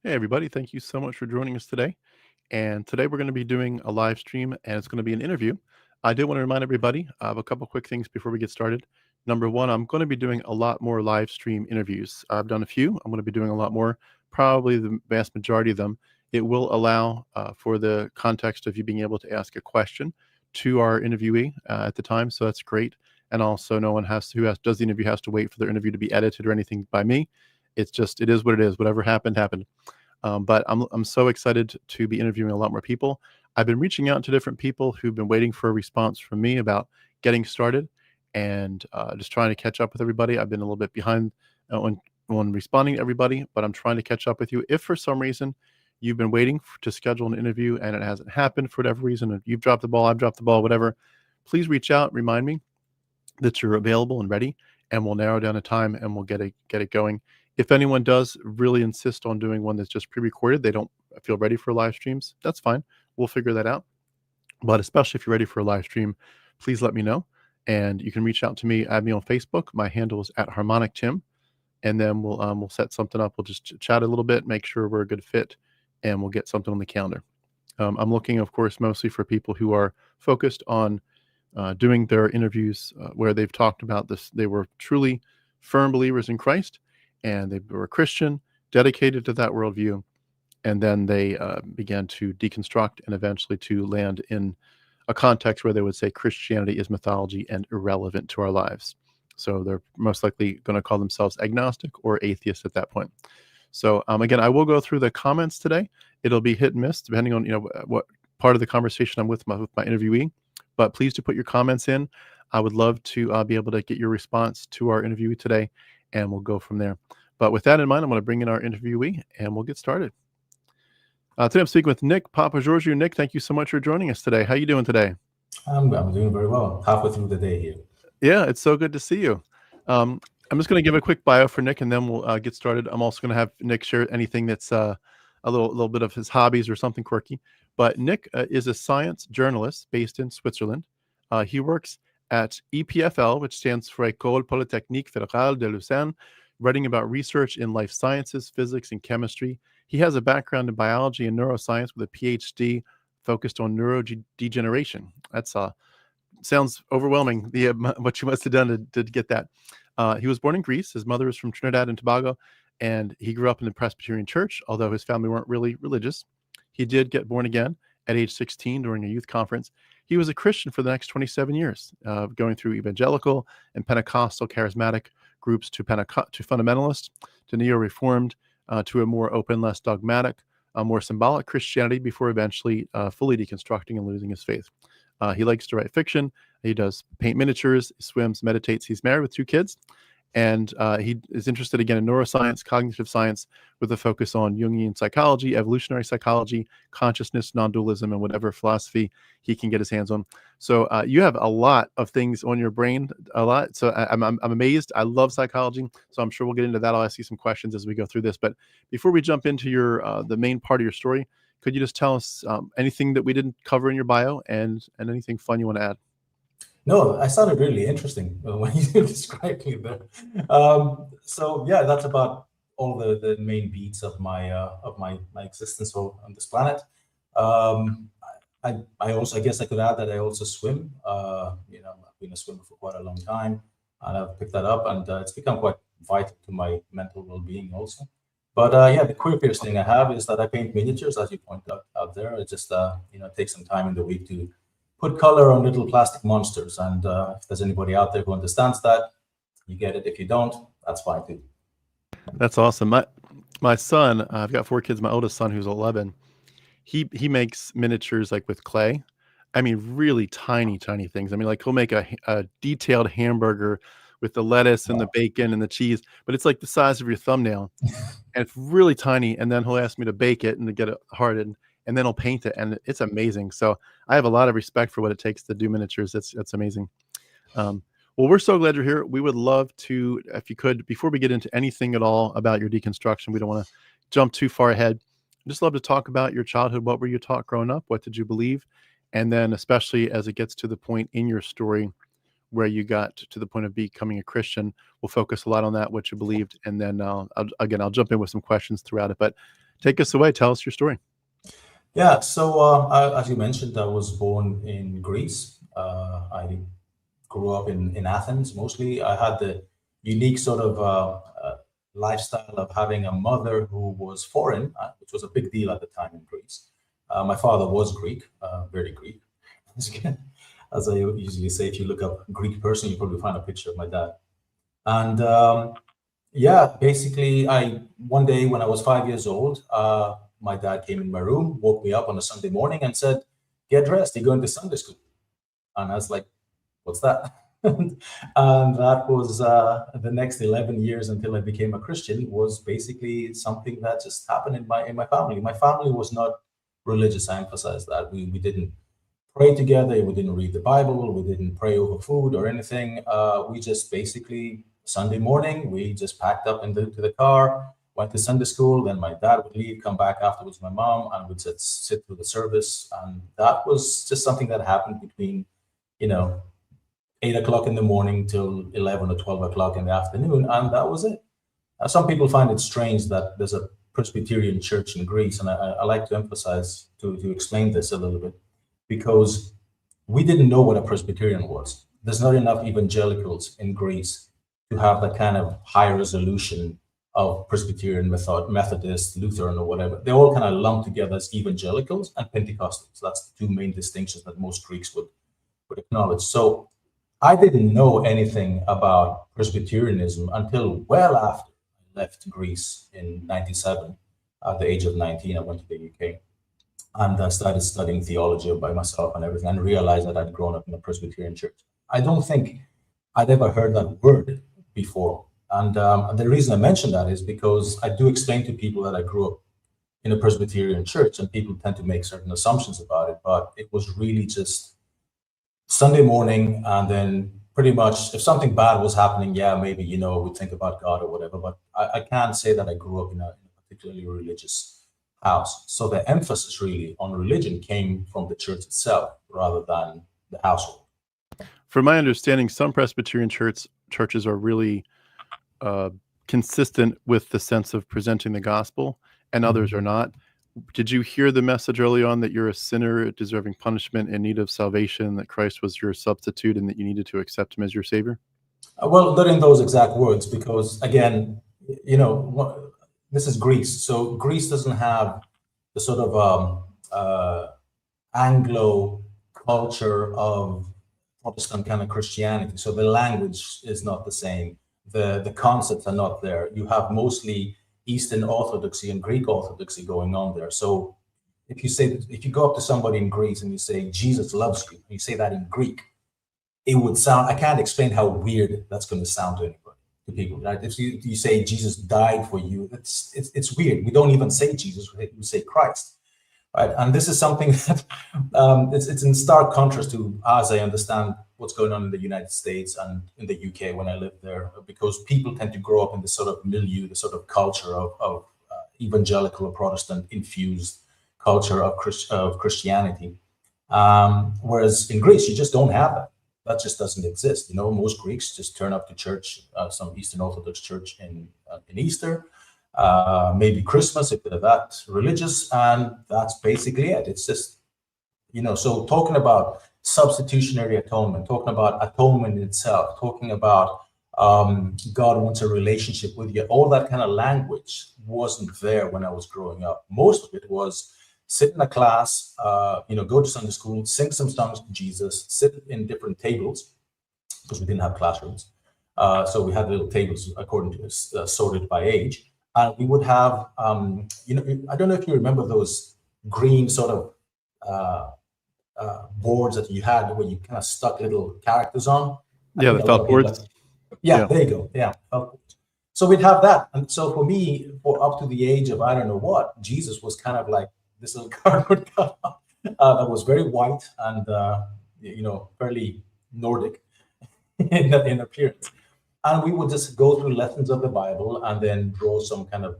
Hey, everybody. Thank you so much for joining us today. And today we're going to be doing a live stream and it's going to be an interview. I do want to remind everybody of a couple quick things before we get started. Number one, I'm going to be doing a lot more live stream interviews. I've done a few. I'm going to be doing a lot more, probably the vast majority of them. It will allow for the context of you being able to ask a question to our interviewee at the time. So that's great. And also no one does the interview has to wait for their interview to be edited or anything by me. It's just, it is what it is. Whatever happened, happened. But I'm so excited to be interviewing a lot more people. I've been reaching out to different people who've been waiting for a response from me about getting started and just trying to catch up with everybody. I've been a little bit behind on responding to everybody, but I'm trying to catch up with you. If for some reason you've been waiting to schedule an interview and it hasn't happened for whatever reason, and you've dropped the ball, I've dropped the ball, whatever, please reach out, remind me that you're available and ready, and we'll narrow down a time and we'll get it going. If anyone does really insist on doing one that's just pre-recorded, they don't feel ready for live streams, that's fine. We'll figure that out. But especially if you're ready for a live stream, please let me know. And you can reach out to me, add me on Facebook. My handle is @HarmonicTim. And then we'll set something up. We'll just chat a little bit, make sure we're a good fit, and we'll get something on the calendar. I'm looking, of course, mostly for people who are focused on doing their interviews where they've talked about this. They were truly firm believers in Christ, and they were a Christian, dedicated to that worldview, and then they began to deconstruct and eventually to land in a context where they would say Christianity is mythology and irrelevant to our lives. So they're most likely going to call themselves agnostic or atheist at that point. So again, I will go through the comments today. It'll be hit and miss depending on what part of the conversation I'm with my interviewee. But please do put your comments in. I would love to be able to get your response to our interview today, and we'll go from there. But with that in mind, I'm going to bring in our interviewee, and we'll get started. Today I'm speaking with Nik Papageorgiou. Nik, thank you so much for joining us today. How are you doing today? I'm doing very well. Halfway through the day here. Yeah, it's so good to see you. I'm just going to give a quick bio for Nik, and then we'll get started. I'm also going to have Nik share anything that's a little bit of his hobbies or something quirky. But Nik is a science journalist based in Switzerland. He works at EPFL, which stands for École Polytechnique Fédérale de Lausanne, writing about research in life sciences, physics, and chemistry. He has a background in biology and neuroscience with a PhD focused on neurodegeneration. That sounds overwhelming, what you must have done to get that. He was born in Greece. His mother is from Trinidad and Tobago, and he grew up in the Presbyterian church, although his family weren't really religious. He did get born again at age 16 during a youth conference. He was a Christian for the next 27 years, going through evangelical and Pentecostal charismatic groups to fundamentalist, to neo-reformed, to a more open, less dogmatic, more symbolic Christianity before eventually fully deconstructing and losing his faith. He likes to write fiction. He does paint miniatures, swims, meditates. He's married with 2 kids. And he is interested again in neuroscience, cognitive science, with a focus on Jungian psychology, evolutionary psychology, consciousness, non-dualism, and whatever philosophy he can get his hands on. So you have a lot of things on your brain, a lot. So I'm amazed. I love psychology, so I'm sure we'll get into that. I'll ask you some questions as we go through this. But before we jump into the main part of your story, could you just tell us anything that we didn't cover in your bio and anything fun you want to add? No, I sounded really interesting when you described me there. So yeah, that's about all the main beats of my existence on this planet. I also, I guess I could add that I also swim. I've been a swimmer for quite a long time, and I've picked that up, and it's become quite vital to my mental well-being also. But yeah, the quirkiest thing I have is that I paint miniatures, as you pointed out there. It just takes some time in the week to put color on little plastic monsters. And if there's anybody out there who understands that, you get it. If you don't, that's fine too. That's awesome. My son, I've got 4 kids. My oldest son, who's 11, he makes miniatures like with clay. I mean, really tiny things. I mean, like he'll make a detailed hamburger with the lettuce and the bacon and the cheese, but it's like the size of your thumbnail, and it's really tiny. And then he'll ask me to bake it and to get it hardened, and then he'll paint it, and it's amazing. So I have a lot of respect for what it takes to do miniatures. That's amazing. Well, we're so glad you're here. We would love to, if you could, before we get into anything at all about your deconstruction, we don't want to jump too far ahead. I'd just love to talk about your childhood. What were you taught growing up? What did you believe? And then especially as it gets to the point in your story where you got to the point of becoming a Christian, we'll focus a lot on that, what you believed. And then I'll jump in with some questions throughout it. But Take us away. Tell us your story. Yeah, so as you mentioned, I was born in Greece. I grew up in Athens mostly. I had the unique sort of lifestyle of having a mother who was foreign, which was a big deal at the time in Greece. My father was Greek, very Greek. As I usually say, if you look up Greek person, you probably find a picture of my dad. And yeah, basically, one day when I was 5 years old, my dad came in my room, woke me up on a Sunday morning and said, "Get dressed, you're going to Sunday school." And I was like, "What's that?" And that was the next 11 years until I became a Christian, was basically something that just happened in my family. My family was not religious. I emphasize that. We didn't pray together. We didn't read the Bible. We didn't pray over food or anything. We just basically, Sunday morning, we just packed up into the car, went to Sunday school. Then my dad would leave, come back afterwards with my mom, and we'd sit through the service. And that was just something that happened between, 8 o'clock in the morning till 11 or 12 o'clock in the afternoon. And that was it. Some people find it strange that there's a Presbyterian church in Greece. And I like to emphasize, to explain this a little bit, because we didn't know what a Presbyterian was. There's not enough evangelicals in Greece to have that kind of high resolution of Presbyterian, Methodist, Lutheran, or whatever. They all kind of lumped together as evangelicals and Pentecostals. That's the two main distinctions that most Greeks would acknowledge. So I didn't know anything about Presbyterianism until well after I left Greece in 97. At the age of 19, I went to the UK. And I started studying theology by myself and everything, and realized that I'd grown up in a Presbyterian church. I don't think I'd ever heard that word before. And the reason I mention that is because I do explain to people that I grew up in a Presbyterian church, and people tend to make certain assumptions about it. But it was really just Sunday morning, and then pretty much if something bad was happening, yeah, maybe, we'd think about God or whatever. But I can't say that I grew up in a particularly religious house. So the emphasis really on religion came from the church itself rather than the household. From my understanding, some Presbyterian churches are really consistent with the sense of presenting the gospel, and others are not. Did you hear the message early on that you're a sinner deserving punishment, in need of salvation, that Christ was your substitute, and that you needed to accept him as your savior? Well, not in those exact words, because again, this is Greece. So Greece doesn't have the sort of Anglo culture of Protestant kind of Christianity. So the language is not the same. The concepts are not there. You have mostly Eastern Orthodoxy and Greek Orthodoxy going on there. So if you go up to somebody in Greece and you say, "Jesus loves you," and you say that in Greek, it would sound, I can't explain how weird that's going to sound to anybody, to people, right? If you say Jesus died for you, it's weird. We don't even say Jesus, we say Christ, right? And this is something that it's in stark contrast to, as I understand, what's going on in the United States and in the UK when I lived there, because people tend to grow up in this sort of milieu, the sort of culture of evangelical or Protestant infused culture of Christianity. Whereas in Greece, you just don't have that. That just doesn't exist. Most Greeks just turn up to church, some Eastern Orthodox church in Easter, maybe Christmas if they're that religious, and that's basically it. It's just, so talking about substitutionary atonement, talking about atonement itself, talking about God wants a relationship with you, all that kind of language wasn't there when I was growing up. Most of it was sit in a class, go to Sunday school, sing some songs to Jesus, sit in different tables, because we didn't have classrooms. So we had little tables according to sorted by age. And we would have, I don't know if you remember those green sort of boards that you had where you kind of stuck little characters on. Yeah, the felt boards. Yeah, there you go. Yeah, felt boards. So we'd have that. And so for me, for up to the age of, I don't know what, Jesus was kind of like this little cardboard cutout that was very white and, fairly Nordic in appearance. And we would just go through lessons of the Bible and then draw some kind of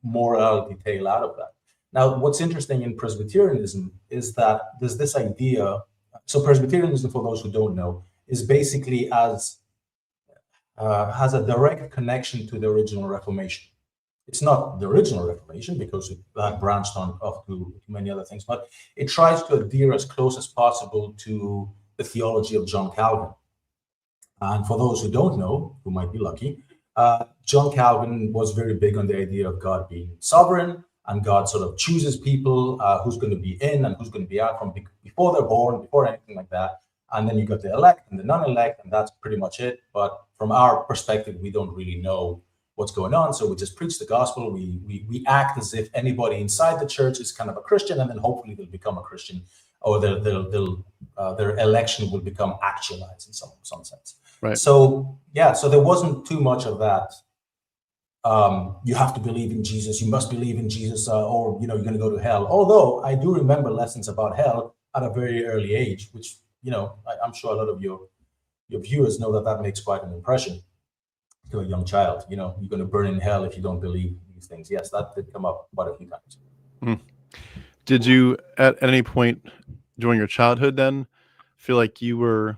morality tale out of that. Now, what's interesting in Presbyterianism is that there's this idea. So Presbyterianism, for those who don't know, is basically has a direct connection to the original Reformation. It's not the original Reformation because it branched on off to many other things, but it tries to adhere as close as possible to the theology of John Calvin. And for those who don't know, who might be lucky, John Calvin was very big on the idea of God being sovereign, and God sort of chooses people who's going to be in and who's going to be out from before they're born, before anything like that. And then you got the elect and the non-elect, and that's pretty much it. But from our perspective, we don't really know what's going on. So we just preach the gospel. We act as if anybody inside the church is kind of a Christian, and then hopefully they'll become a Christian, or their election will become actualized in some sense. Right. So yeah, so there wasn't too much of that. You have to believe in Jesus. You must believe in Jesus, or you're going to go to hell. Although I do remember lessons about hell at a very early age, which I'm sure a lot of your viewers know that makes quite an impression to a young child. You're going to burn in hell if you don't believe these things. Yes, that did come up quite a few times. Mm. Did you at any point during your childhood then feel like you were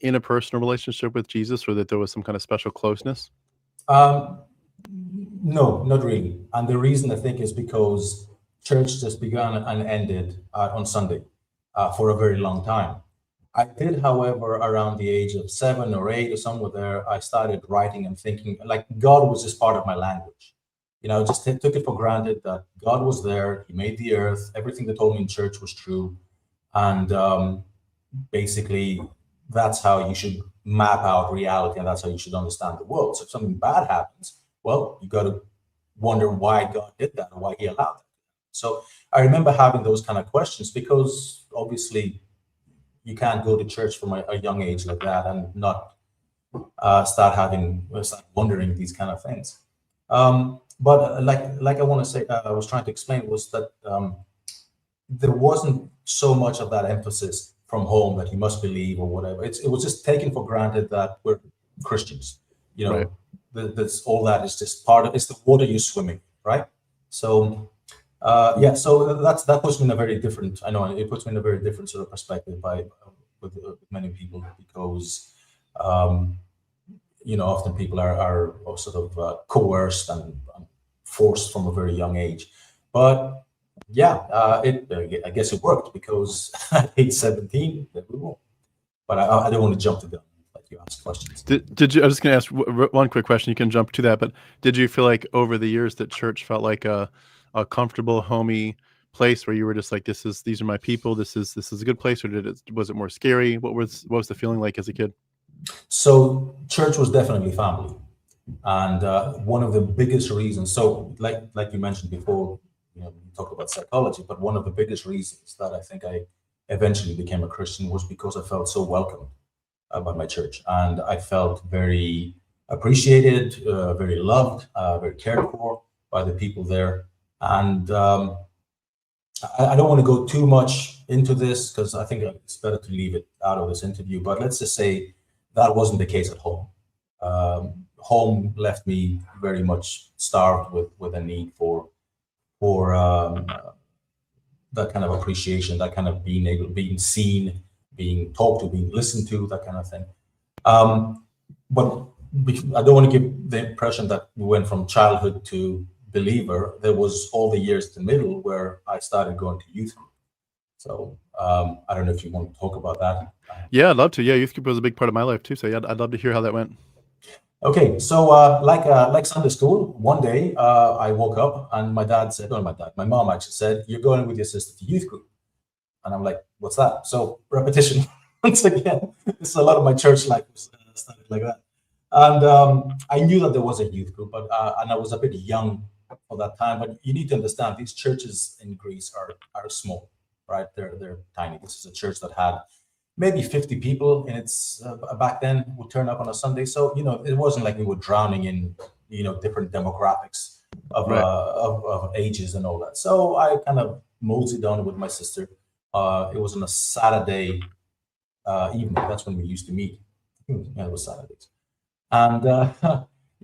in a personal relationship with Jesus, or that there was some kind of special closeness? No, not really. And the reason I think is because church just began and ended on Sunday for a very long time. I did, however, around the age of 7 or 8 or somewhere there, I started writing and thinking like God was just part of my language. Just took it for granted that God was there. He made the earth. Everything they told me in church was true. And basically, that's how you should map out reality, and that's how you should understand the world. So if something bad happens, well, you got to wonder why God did that or why he allowed it. So I remember having those kind of questions, because obviously you can't go to church from a young age like that and not start wondering these kind of things. But like I want to say, I was trying to explain was that there wasn't so much of that emphasis from home that you must believe or whatever. It was just taken for granted that we're Christians. Right. That's all that is just part of. It's the water you're swimming, right? So so that puts me in a very different. I know it puts me in a very different sort of perspective with many people, because often people are sort of coerced and forced from a very young age. But yeah, I guess it worked, because at age 17, there we go. But I don't want to jump to them. Like you ask questions. Did you? I was just going to ask one quick question. You can jump to that. But did you feel like over the years that church felt like a comfortable, homey place where you were just like, these are my people. This is a good place, or was it more scary? What was the feeling like as a kid? So church was definitely family, and one of the biggest reasons. So like you mentioned before, you talk about psychology, but one of the biggest reasons that I think I eventually became a Christian was because I felt so welcomed by my church, and I felt very appreciated, very loved, very cared for by the people there. And I don't want to go too much into this, because I think it's better to leave it out of this interview. But let's just say that wasn't the case at home. Home left me very much starved with a need for that kind of appreciation, that kind of being seen, being talked to, being listened to, that kind of thing. But I don't want to give the impression that we went from childhood to believer. There was all the years in the middle where I started going to youth group. So I don't know if you want to talk about that. Yeah, I'd love to. Yeah, youth group was a big part of my life too. So yeah, I'd love to hear how that went. Okay, so like Sunday school, one day I woke up and my mom actually said, "You're going with your sister to youth group." And I'm like, "What's that?" So repetition, once again, this is a lot of my church life was started like that. And I knew that there was a youth group, but and I was a bit young for that time. But you need to understand, these churches in Greece are small, right? They're tiny. This is a church that had maybe 50 people in its back then would turn up on a Sunday. So, it wasn't like we were drowning in, different demographics of ages and all that. So I kind of moseyed on with my sister. It was on a Saturday evening. That's when we used to meet. Yeah, it was Saturdays. And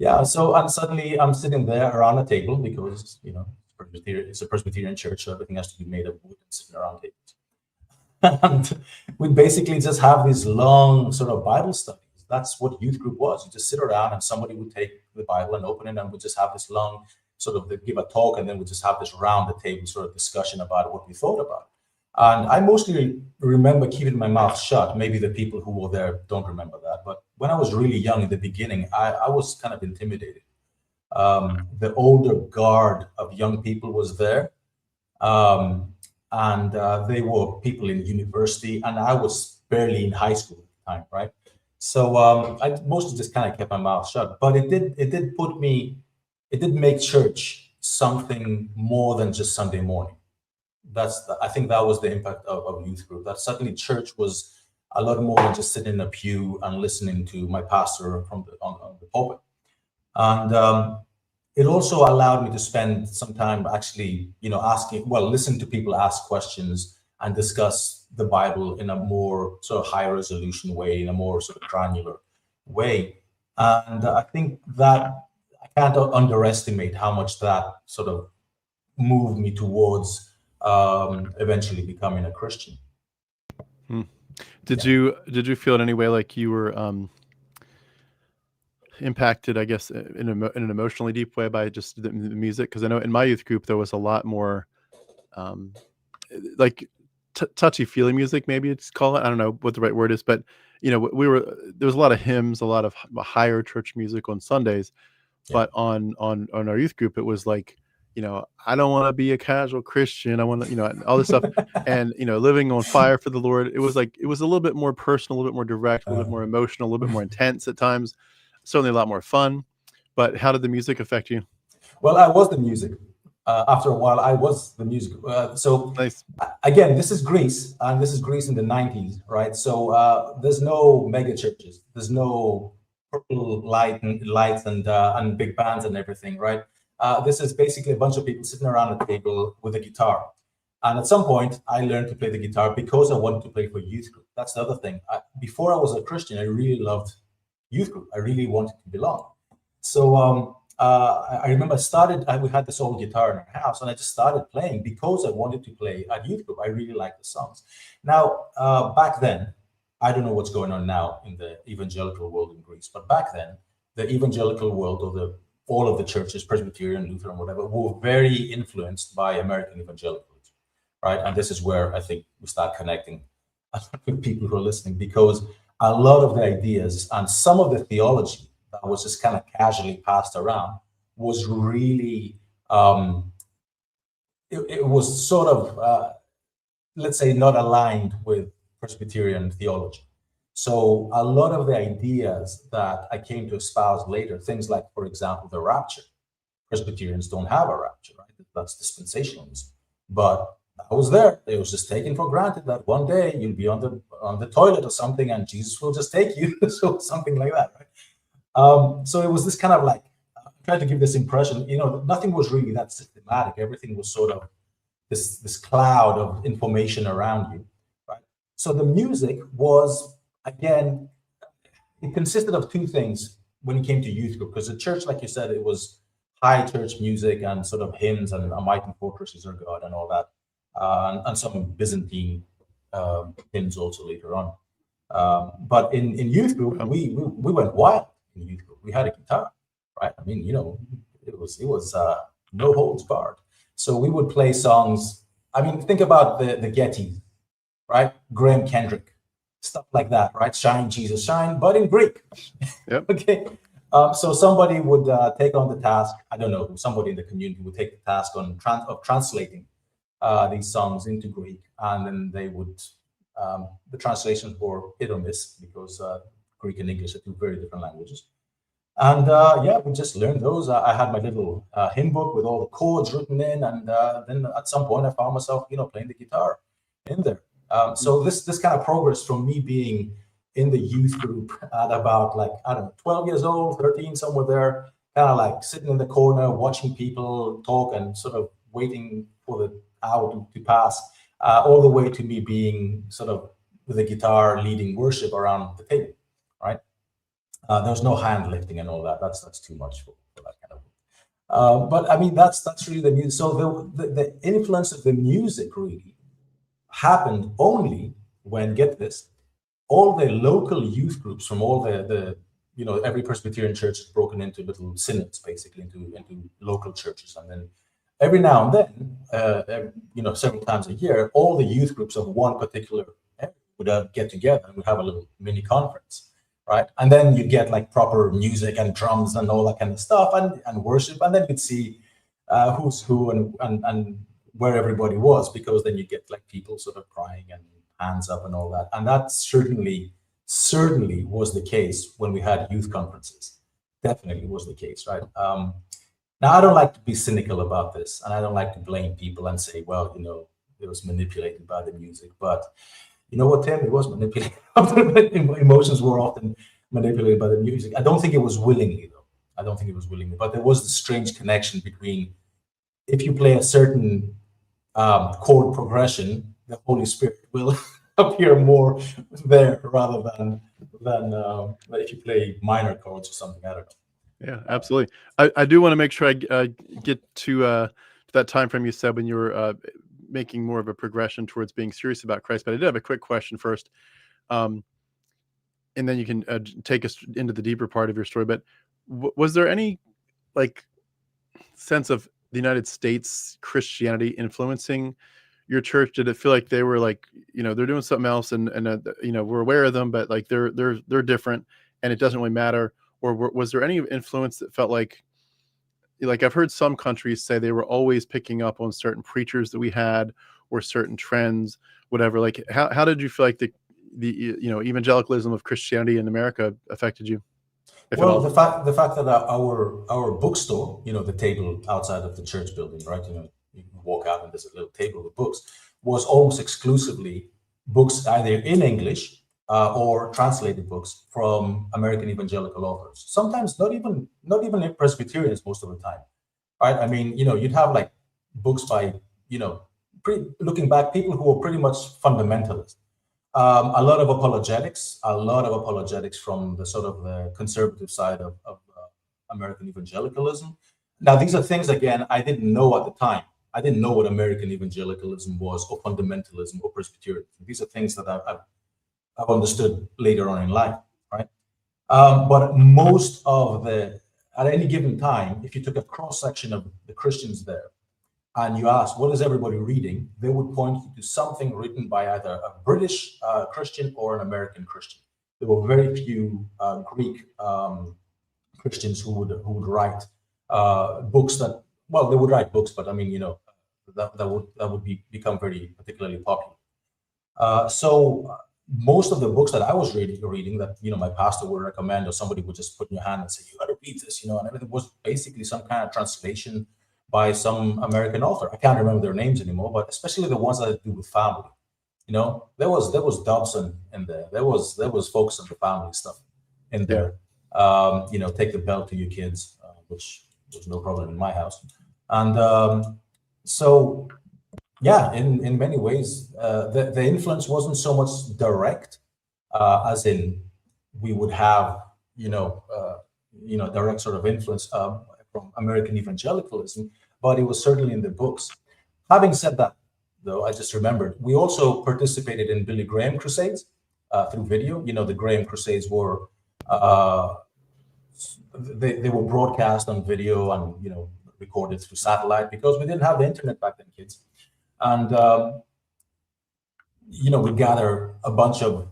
and suddenly I'm sitting there around a table because, it's a Presbyterian church, so everything has to be made of wood and sitting around tables. And we basically just have these long sort of Bible studies that's what youth group was. You just sit around and somebody would take the Bible and open it, and we'd just have this long sort of, they'd give a talk, and then we'd just have this round the table sort of discussion about what we thought about. And I mostly remember keeping my mouth shut. Maybe the people who were there don't remember that. But when I was really young in the beginning, I was kind of intimidated. The older guard of young people was there. And they were people in university, and I was barely in high school at the time, right? So I mostly just kind of kept my mouth shut. But it did make church something more than just Sunday morning. I think that was the impact of youth group. That suddenly church was a lot more than just sitting in a pew and listening to my pastor on the pulpit. And it also allowed me to spend some time actually, listen to people ask questions and discuss the Bible in a more sort of high resolution way, in a more sort of granular way. And I think that I can't underestimate how much that sort of moved me towards eventually becoming a Christian. Did you feel in any way like you were impacted, I guess, in an emotionally deep way by just the music? Because I know in my youth group there was a lot more like touchy-feely music, maybe it's called it. I don't know what the right word is, but there was a lot of hymns, a lot of higher church music on Sundays. But on our youth group, it was like, I don't want to be a casual Christian. I want to, all this stuff, and living on fire for the Lord. It was a little bit more personal, a little bit more direct, a little bit more emotional, a little bit more intense at times. Certainly a lot more fun. But how did the music affect you? Well, I was the music. After a while, I was the music. So nice. Again, this is Greece, and this is Greece in the 90s, right? So there's no mega churches. There's no purple lights and big bands and everything, right? This is basically a bunch of people sitting around a table with a guitar. And at some point, I learned to play the guitar because I wanted to play for youth group. That's the other thing. Before I was a Christian, I really loved youth group. I really wanted to belong. So I remember we had this old guitar in our house, and I just started playing because I wanted to play at youth group. I really liked the songs. Now, back then, I don't know what's going on now in the evangelical world in Greece, but back then, the evangelical world, or all of the churches, Presbyterian, Lutheran, whatever, were very influenced by American evangelicalism, right? And this is where I think we start connecting with people who are listening, because a lot of the ideas and some of the theology that was just kind of casually passed around was really, it was sort of, let's say, not aligned with Presbyterian theology. So a lot of the ideas that I came to espouse later, things like, for example, the rapture. Presbyterians don't have a rapture, right? That's dispensationalism. But I was there. It was just taken for granted that one day you'll be on the toilet or something, and Jesus will just take you. So something like that, right? So it was this kind of like, I tried to give this impression, nothing was really that systematic. Everything was sort of this cloud of information around you, right? So the music was, again, it consisted of two things when it came to youth group, because the church, like you said, it was high church music and sort of hymns and A Mighty Fortress Is Our God and all that, and some Byzantine hymns also later on. But in youth group, we went wild in youth group. We had a guitar, right? I mean, it was no holds barred. So we would play songs. I mean, think about the Gettys, right? Graham Kendrick, stuff like that, right? Shine, Jesus, shine, but in Greek. Yep. Okay. So somebody would take on the task. I don't know, somebody in the community would take the task of translating these songs into Greek, and then they would. The translations were hit or miss, because Greek and English are two very different languages. And we just learned those. I had my little hymn book with all the chords written in, and then at some point I found myself, playing the guitar in there. So this kind of progress from me being in the youth group at about 12 years old, 13, somewhere there, kind of like sitting in the corner, watching people talk and sort of waiting for the hour to pass, all the way to me being sort of with the guitar leading worship around the table, right? There was no hand lifting and all that. That's too much for that kind of. But I mean, that's really the music. So the influence of the music really happened only when, get this, all the local youth groups from all the every Presbyterian church is broken into little synods, basically into local churches, and then every now and then, several times a year, all the youth groups of one particular area would get together and would have a little mini conference, right? And then you get like proper music and drums and all that kind of stuff, and worship, and then you'd see who's who and where everybody was, because then you get like people sort of crying and hands up and all that. And that certainly was the case when we had youth conferences. Definitely was the case, right? Now, I don't like to be cynical about this, and I don't like to blame people and say, well, it was manipulated by the music. But you know what, Tim? It was manipulated. Emotions were often manipulated by the music. I don't think it was willingly, though. I don't think it was willingly. But there was the strange connection between, if you play a certain chord progression, the Holy Spirit will appear more there rather than if you play minor chords or something. I don't know. Yeah, absolutely. I do want to make sure I get to that time frame you said when you were making more of a progression towards being serious about Christ. But I did have a quick question first, and then you can take us into the deeper part of your story. But was there any like sense of the United States Christianity influencing your church? Did it feel like they were like, they're doing something else, and we're aware of them, but like they're different, and it doesn't really matter? Or was there any influence that felt like I've heard some countries say they were always picking up on certain preachers that we had, or certain trends, whatever. Like, how did you feel like the evangelicalism of Christianity in America affected you? Well, the fact that our bookstore, the table outside of the church building, right? You can walk out and there's a little table with books, was almost exclusively books either in English or translated books from American evangelical authors. Sometimes not even Presbyterians most of the time, right? I mean, you'd have like books by, looking back, people who were pretty much fundamentalist. A lot of apologetics from the sort of the conservative side of American evangelicalism. Now, these are things, again, I didn't know at the time. I didn't know what American evangelicalism was, or fundamentalism, or Presbyterianism. These are things that I've understood later on in life, right? But most of at any given time, if you took a cross-section of the Christians there, and you asked, what is everybody reading? They would point you to something written by either a British Christian or an American Christian. There were very few Greek Christians who would write books that, well, they would write books, but I mean, that would become very particularly popular. So most of the books that I was reading that, my pastor would recommend, or somebody would just put in your hand and say, you got to read this, and everything was basically some kind of translation by some American author. I can't remember their names anymore, but especially the ones that had to do with family. There was Dobson in there. There was focus on the family stuff in there. Take the belt to your kids, which was no problem in my house. And so, yeah, in many ways, the influence wasn't so much direct, as in we would have, direct sort of influence from American evangelicalism, but it was certainly in the books. Having said that, though, I just remembered, we also participated in Billy Graham crusades through video. The Graham crusades were, they were broadcast on video and, recorded through satellite, because we didn't have the internet back then, kids. And, we'd gather a bunch of,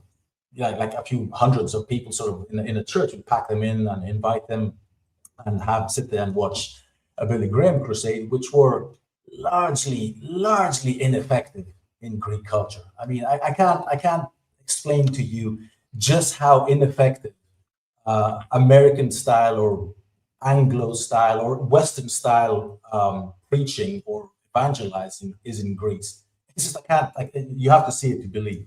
like a few hundreds of people sort of in a church. We'd pack them in and invite them and sit there and watch a Billy Graham crusade, which were largely ineffective in Greek culture. I mean, I can't explain to you just how ineffective American style or Anglo style or Western style preaching or evangelizing is in Greece. It's just you have to see it to believe.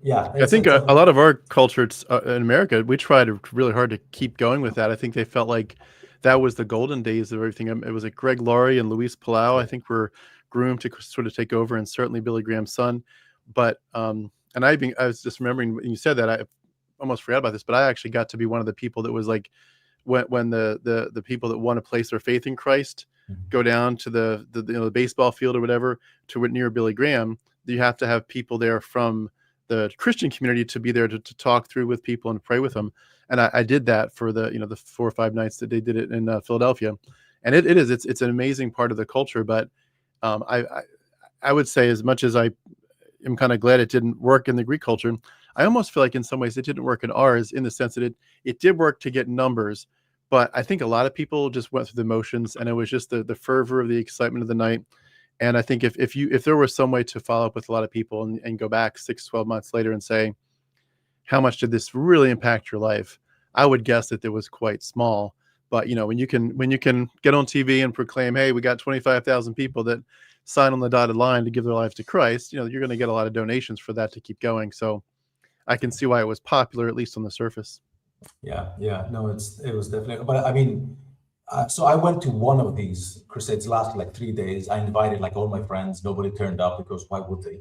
Yeah, I think a lot of our culture in America, we tried really hard to keep going with that. I think they felt like that was the golden days of everything. It was like Greg Laurie and Luis Palau, I think, were groomed to sort of take over, and certainly Billy Graham's son. But and I was just remembering when you said that, I almost forgot about this, but I actually got to be one of the people that was like, when the people that want to place their faith in Christ go down to the baseball field or whatever to near Billy Graham, you have to have people there from the Christian community to be there to talk through with people and pray with them. And I did that for the the 4 or 5 nights that they did it in Philadelphia, and it's an amazing part of the culture. But I would say, as much as I am kind of glad it didn't work in the Greek culture, I almost feel like in some ways it didn't work in ours, in the sense that it did work to get numbers, but I think a lot of people just went through the motions, and it was just the fervor of the excitement of the night. And I think if there was some way to follow up with a lot of people and go back 6, 12 months later and say, how much did this really impact your life? I would guess that it was quite small. But when you can get on TV and proclaim, hey, we got 25,000 people that sign on the dotted line to give their lives to Christ, you're going to get a lot of donations for that to keep going. So I can see why it was popular, at least on the surface. Yeah, no, it was definitely. But I mean, so I went to one of these crusades, lasted like 3 days. I invited like all my friends. Nobody turned up, because why would they?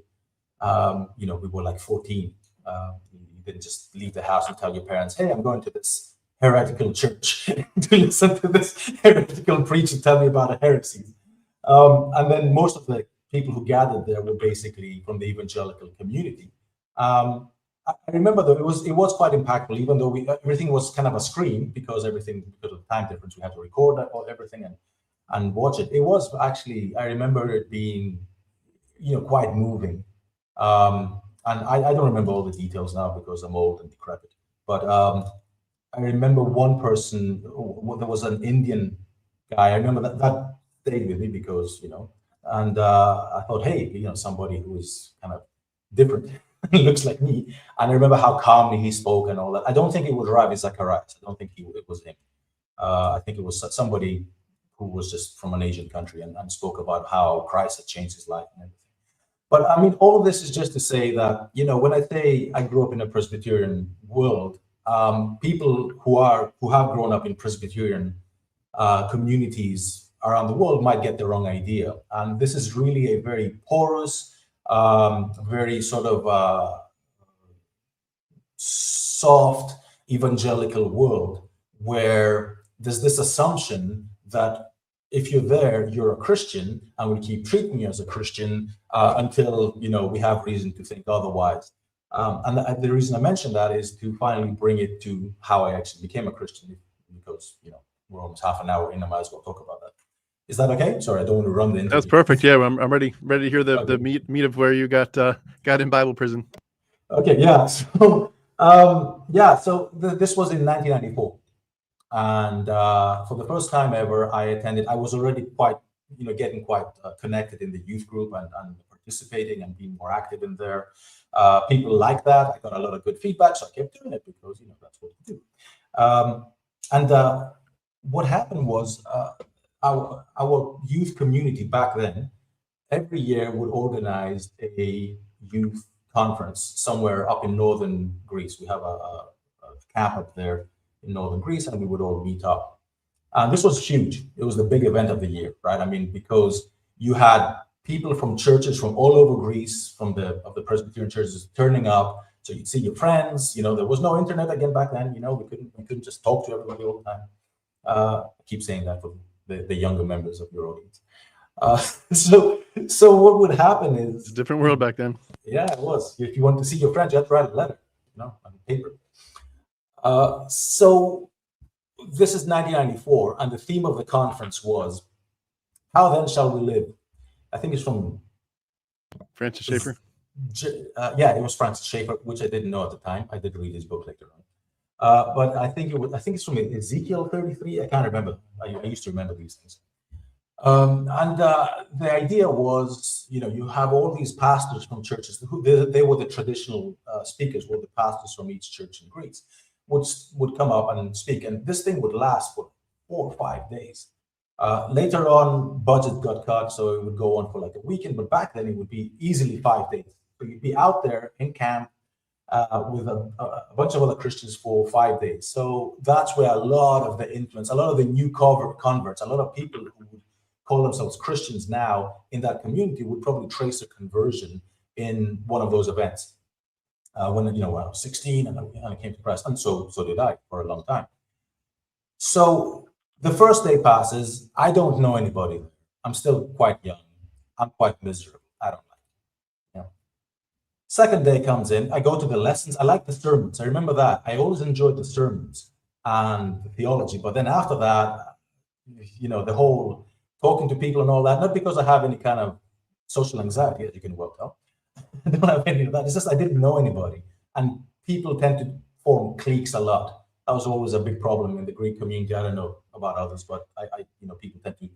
We were like 14. You didn't just leave the house and tell your parents, hey, I'm going to this heretical church to listen to this heretical preacher tell me about a heresy. And then most of the people who gathered there were basically from the evangelical community. I remember though it was quite impactful, even though everything was kind of a screen, because of the time difference, we had to record everything and watch it. It was actually, I remember it being quite moving. And I don't remember all the details now because I'm old and decrepit. But I remember one person, there was an Indian guy. I remember that stayed with me because, and I thought, hey, somebody who is kind of different, looks like me. And I remember how calmly he spoke and all that. I don't think it was Ravi Zacharias. I don't think it was him. I think it was somebody who was just from an Asian country and spoke about how Christ had changed his life and everything. But I mean, all of this is just to say that, when I say I grew up in a Presbyterian world, people who have grown up in Presbyterian communities around the world might get the wrong idea. And this is really a very porous, very sort of soft evangelical world, where there's this assumption that if you're there, you're a Christian, and we keep treating you as a Christian until we have reason to think otherwise. And the reason I mention that is to finally bring it to how I actually became a Christian, because we're almost half an hour in. I might as well talk about that. Is that okay? Sorry, I don't want to run the interview. That's perfect. Yeah, I'm ready to hear the meat of where you got in Bible prison. Okay, yeah. So this was in 1994. And for the first time ever, I attended. I was already quite, getting quite connected in the youth group and participating and being more active in there. People like that. I got a lot of good feedback, so I kept doing it because that's what you do. What happened was our youth community back then every year would organize a youth conference somewhere up in northern Greece. We have a camp up there in northern Greece, and we would all meet up. And this was huge. It was the big event of the year, right? I mean, because you had people from churches from all over Greece, of the Presbyterian churches turning up. So you'd see your friends. There was no internet again back then. We couldn't just talk to everybody all the time. I keep saying that for the younger members of your audience. So what would happen is, it's a different world back then. Yeah, it was. If you want to see your friends, you had to write a letter, on paper. So this is 1994, and the theme of the conference was, how then shall we live? I think it's from Francis Schaeffer. It was Francis Schaeffer, which I didn't know at the time. I did read his book later on. But I think it's from Ezekiel 33. I can't remember. I used to remember these things. The idea was, you have all these pastors from churches who they were the traditional speakers, were the pastors from each church in Greece, would come up and speak, and this thing would last for 4 or 5 days. Later on, budget got cut, so it would go on for like a weekend. But back then, it would be easily 5 days. So you'd be out there in camp with a bunch of other Christians for 5 days. So that's where a lot of the influence, a lot of the new converts, a lot of people who would call themselves Christians now in that community would probably trace a conversion in one of those events. When I was 16 and I came to Christ, and so did I for a long time. So the first day passes. I don't know anybody. I'm still quite young. I'm quite miserable. I don't like it. Second day comes in, I go to the lessons. I like the sermons. I remember that. I always enjoyed the sermons and the theology. But then after that, the whole talking to people and all that, not because I have any kind of social anxiety, as you can well tell. I don't have any of that. It's just I didn't know anybody. And people tend to form cliques a lot. That was always a big problem in the Greek community. I don't know about others, but people tend to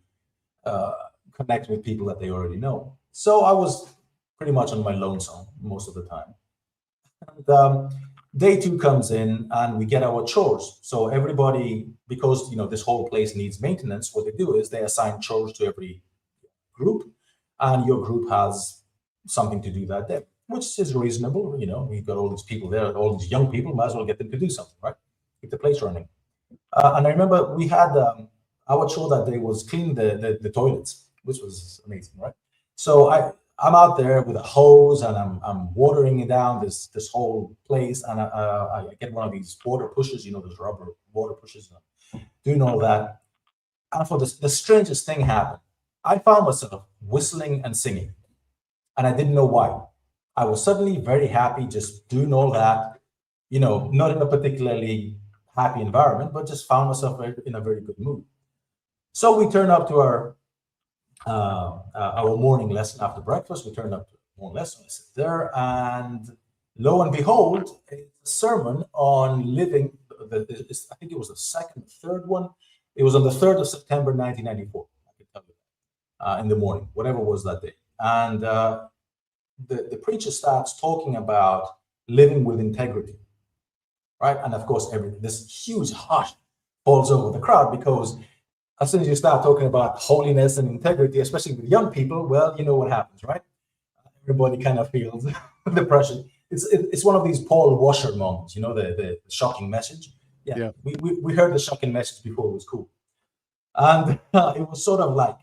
connect with people that they already know. So I was pretty much on my lonesome most of the time. And day 2 comes in and we get our chores. So everybody, because this whole place needs maintenance, what they do is they assign chores to every group, and your group has something to do that day, which is reasonable. We've got all these people there, all these young people, might as well get them to do something, right? Keep the place running. And I remember we had our chore that day was clean the toilets, which was amazing, right? So I'm out there with a hose and I'm watering it down this whole place, and I get one of these water pushers, those rubber water pushers, doing all that. And for the strangest thing happened. I found myself whistling and singing, and I didn't know why. I was suddenly very happy just doing all that, not in a particularly happy environment, but just found myself in a very good mood. So we turn up to our morning lesson after breakfast. We turned up to a morning lesson. I sit there, and lo and behold, a sermon on living. I think it was the second, third one. It was on the 3rd of September, 1994. I can tell you in the morning, whatever was that day. And the preacher starts talking about living with integrity, right? And of course, this huge hush falls over the crowd, because as soon as you start talking about holiness and integrity, especially with young people, well, you know what happens, right? Everybody kind of feels the pressure. It's one of these Paul Washer moments, the shocking message. Yeah. We heard the shocking message before it was cool. And it was sort of like,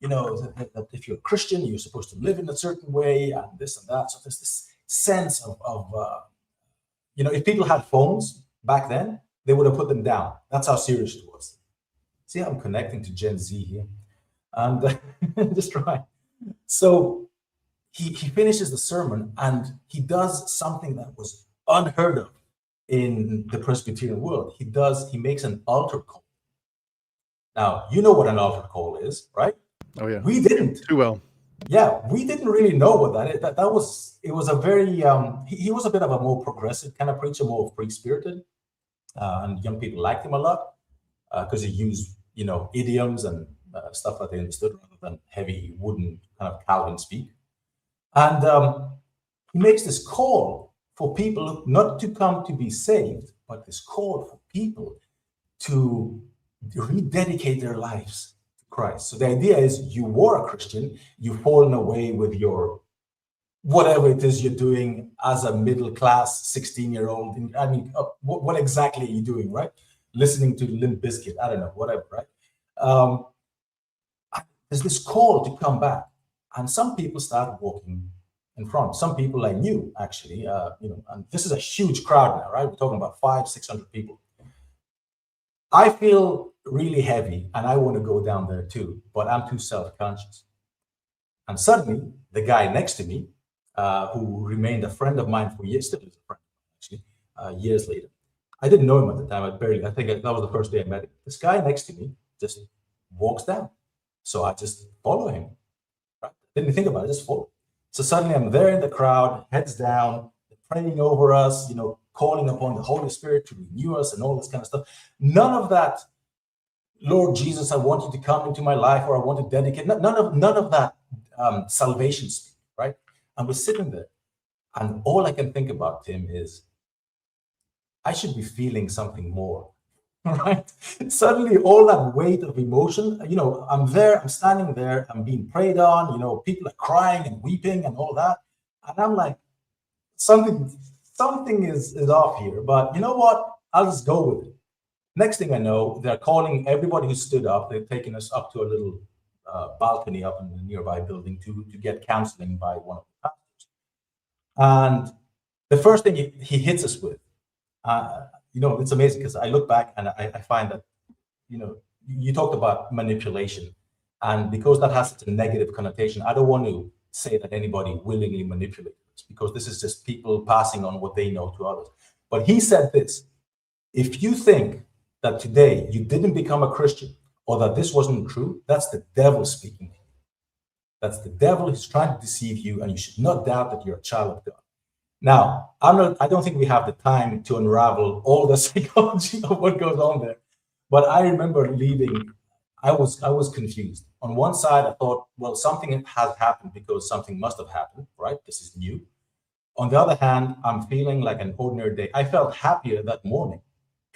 that if you're a Christian, you're supposed to live in a certain way and this and that. So there's this sense of if people had phones back then, they would have put them down. That's how serious it was. See how I'm connecting to Gen Z here? And just right. So he finishes the sermon and he does something that was unheard of in the Presbyterian world. He makes an altar call. Now, you know what an altar call is, right? Oh, yeah. We didn't. Too well. Yeah, we didn't really know what that is. It was a very, he was a bit of a more progressive kind of preacher, more free-spirited. And young people liked him a lot because he used, idioms and stuff that they understood rather than heavy wooden kind of Calvin speak. And he makes this call for people not to come to be saved, but this call for people to rededicate their lives to Christ. So the idea is you were a Christian, you've fallen away with your whatever it is you're doing as a middle class 16-year-old. I mean, what exactly are you doing, right? Listening to Limp Bizkit, I don't know, whatever, right? There's this call to come back, and some people start walking in front. Some people I knew actually, and this is a huge crowd now, right? We're talking about 500-600 people. I feel really heavy, and I want to go down there too, but I'm too self-conscious. And suddenly, the guy next to me, who remained a friend of mine for years, still is a friend, actually, years later. I didn't know him at the time. I think that was the first day I met him. This guy next to me just walks down. So I just follow him. Right? Didn't think about it, just follow. So suddenly I'm there in the crowd, heads down, praying over us, calling upon the Holy Spirit to renew us and all this kind of stuff. None of that, Lord Jesus, I want you to come into my life, or I want to dedicate, none of that salvation speak, right? And we're sitting there, and all I can think about, Tim, is I should be feeling something more, right? Suddenly, all that weight of emotion, I'm there, I'm standing there, I'm being prayed on, people are crying and weeping and all that. And I'm like, something is off here, but you know what? I'll just go with it. Next thing I know, they're calling everybody who stood up. They're taking us up to a little balcony up in the nearby building to get counseling by one of the pastors. And the first thing he hits us with, it's amazing because I look back and I find that, you talked about manipulation, and because that has such a negative connotation, I don't want to say that anybody willingly manipulated us, because this is just people passing on what they know to others. But he said this: if you think that today you didn't become a Christian or that this wasn't true, that's the devil speaking to you. That's the devil who's trying to deceive you, and you should not doubt that you're a child of God. Now, I don't think we have the time to unravel all the psychology of what goes on there. But I remember leaving, I was confused. On one side, I thought, well, something has happened because something must have happened, right? This is new. On the other hand, I'm feeling like an ordinary day. I felt happier that morning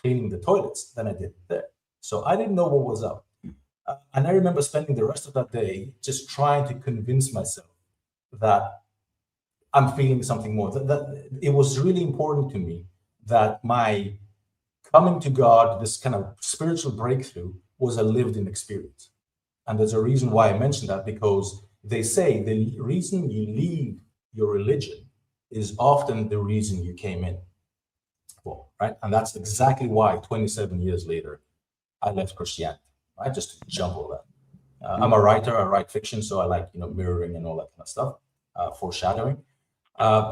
cleaning the toilets than I did there. So I didn't know what was up. And I remember spending the rest of that day just trying to convince myself that I'm feeling something more. That it was really important to me that my coming to God, this kind of spiritual breakthrough, was a lived-in experience. And there's a reason why I mentioned that, because they say the reason you leave your religion is often the reason you came in for, right? And that's exactly why 27 years later, I left Christianity, right? Just to jump all that. I'm a writer, I write fiction, so I like, mirroring and all that kind of stuff, foreshadowing.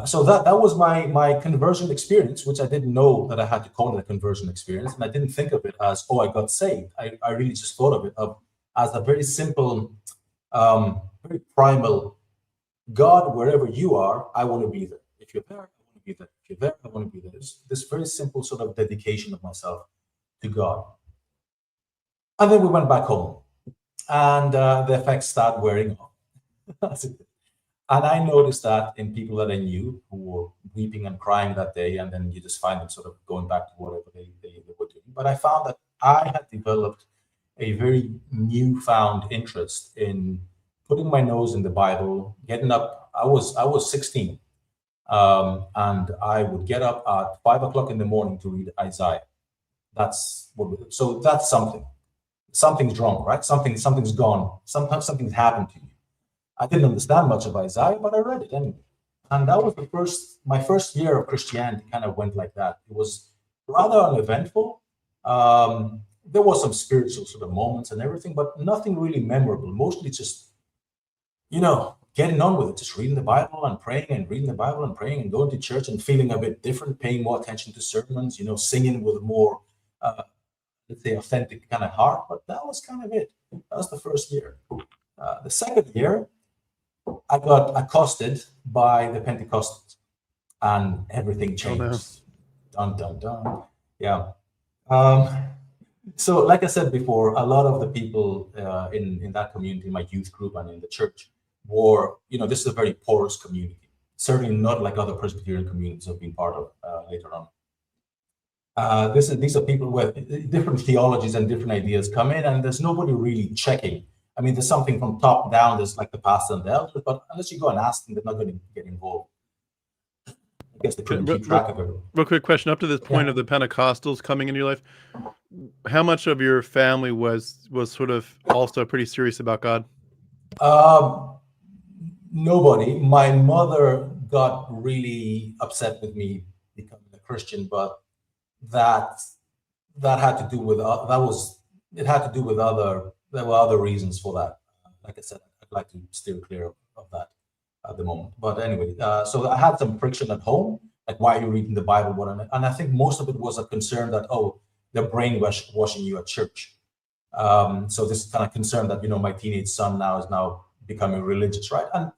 So that was my conversion experience, which I didn't know that I had to call it a conversion experience. And I didn't think of it as, oh, I got saved. I really just thought of it as a very simple, very primal, God, wherever you are, I want to be there. If you're there, I want to be there. If you're there, I want to be there. It's this very simple sort of dedication of myself to God. And then we went back home, and the effects started wearing off. That's it. And I noticed that in people that I knew who were weeping and crying that day, and then you just find them sort of going back to whatever they were doing. But I found that I had developed a very newfound interest in putting my nose in the Bible, getting up. I was 16, and I would get up at 5 o'clock in the morning to read Isaiah. So that's something. Something's wrong, right? Something's gone. Sometimes something's happened to you. I didn't understand much of Isaiah, but I read it anyway. And that was my first year of Christianity kind of went like that. It was rather uneventful. There was some spiritual sort of moments and everything, but nothing really memorable. Mostly just, getting on with it, just reading the Bible and praying and reading the Bible and praying and going to church and feeling a bit different, paying more attention to sermons, singing with a more, let's say, authentic kind of heart. But that was kind of it. That was the first year. The second year, I got accosted by the Pentecostals, and everything changed. Oh, no. Dun, dun, dun. Yeah. So, like I said before, a lot of the people in that community, my youth group and in the church, were, this is a very porous community. Certainly not like other Presbyterian communities I've been part of later on. These are people with different theologies and different ideas come in, and there's nobody really checking. I mean, there's something from top down, there's like the pastor and the elders, but unless you go and ask them, they're not going to get involved. I guess they couldn't keep track of it. Real quick question. Up to this point of the Pentecostals coming into your life, how much of your family was sort of also pretty serious about God? Nobody. My mother got really upset with me becoming a Christian, but that had to do with there were other reasons for that. Like I said, I'd like to steer clear of that at the moment. But anyway, so I had some friction at home, like, why are you reading the Bible? And I think most of it was a concern that, they're brainwashing you at church. So this kind of concern that, my teenage son is now becoming religious, right? And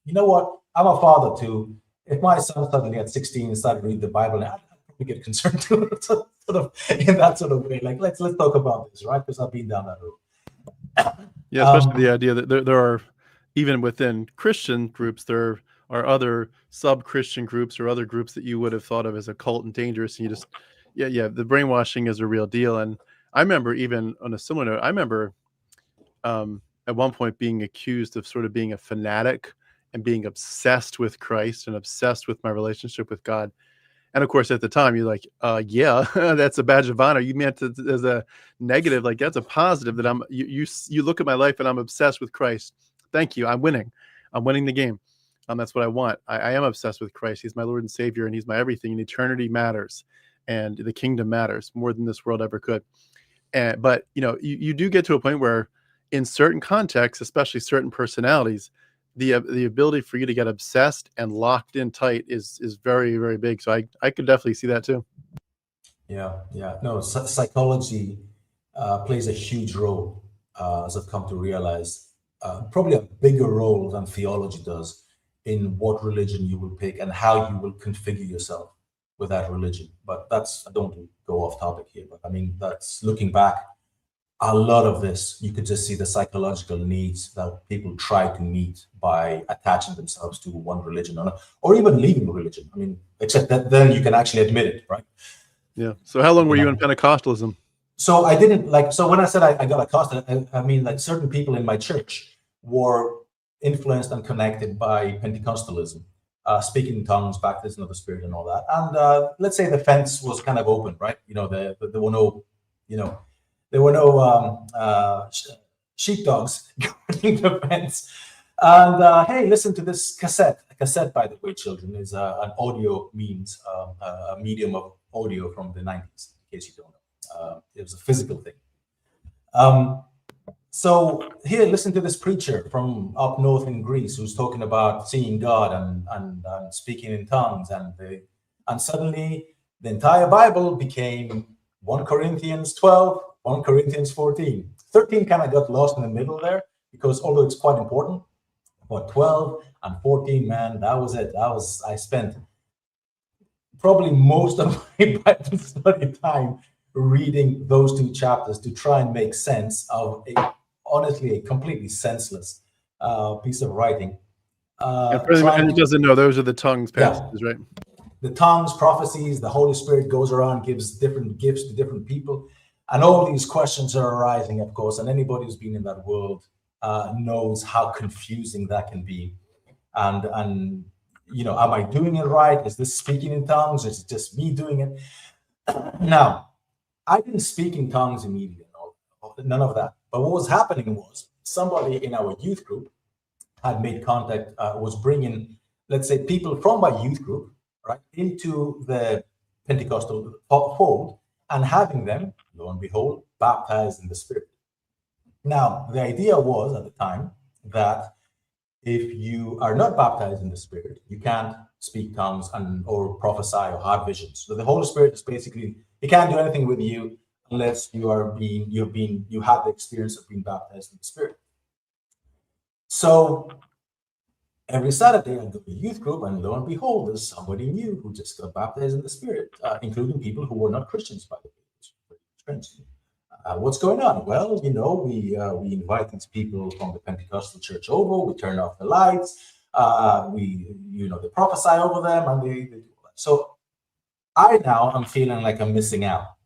you know what? I'm a father too. If my son suddenly at 16 started reading the Bible, I'd probably get concerned too, sort of in that sort of way. Like, let's talk about this, right? Because I've been down that road. Yeah, especially the idea that there are, even within Christian groups, there are other sub-Christian groups or other groups that you would have thought of as occult and dangerous. And you just, the brainwashing is a real deal. And I remember, even on a similar note, I remember at one point being accused of sort of being a fanatic and being obsessed with Christ and obsessed with my relationship with God. And of course, at the time, you're like, yeah, that's a badge of honor. You meant it as a negative, like that's a positive that you look at my life and I'm obsessed with Christ. Thank you. I'm winning. I'm winning the game. That's what I want. I am obsessed with Christ. He's my Lord and Savior, and he's my everything. And eternity matters, and the kingdom matters more than this world ever could. But you do get to a point where in certain contexts, especially certain personalities, the ability for you to get obsessed and locked in tight is very, very big. So I could definitely see that too. Yeah, yeah. No, psychology plays a huge role, as I've come to realize, probably a bigger role than theology does in what religion you will pick and how you will configure yourself with that religion. But that's, I don't want to go off topic here, but I mean, that's looking back, a lot of this, you could just see the psychological needs that people try to meet by attaching themselves to one religion or even leaving a religion. I mean, except that then you can actually admit it, right? Yeah. So how long were you in Pentecostalism? So I didn't like, so when I said I got accosted, I mean, like certain people in my church were influenced and connected by Pentecostalism, speaking in tongues, baptism of the Spirit and all that. And let's say the fence was kind of open, right? You know, there were no, you know, there were no sheepdogs guarding the fence. And hey, listen to this cassette. A cassette, by the way, children, is an audio means, a medium of audio from the 90s, in case you don't know. It was a physical thing. So here, listen to this preacher from up north in Greece who's talking about seeing God and speaking in tongues, and suddenly the entire Bible became 1 Corinthians 12, 1 Corinthians 14. 13 kind of got lost in the middle there, because although it's quite important, but 12 and 14, man, that was it. I spent probably most of my Bible study time reading those two chapters to try and make sense of honestly a completely senseless piece of writing. And for anyone who doesn't know, those are the tongues passages, right? The tongues, prophecies, the Holy Spirit goes around, gives different gifts to different people. And all these questions are arising, of course, and anybody who's been in that world knows how confusing that can be. And you know, am I doing it right? Is this speaking in tongues? Is it just me doing it? Now, I didn't speak in tongues immediately, none of that. But what was happening was somebody in our youth group had made contact, was bringing, let's say, people from my youth group, right, into the Pentecostal fold and having them, lo and behold, baptized in the Spirit. Now, the idea was at the time that if you are not baptized in the Spirit, you can't speak tongues or prophesy or have visions. So the Holy Spirit is basically, he can't do anything with you unless you have the experience of being baptized in the Spirit. So every Saturday I go to youth group, and lo and behold, there's somebody new who just got baptized in the Spirit, including people who were not Christians, by the way. What's going on? Well, you know, we invite these people from the Pentecostal church over. We turn off the lights. They prophesy over them, and they do that. So I now am feeling like I'm missing out.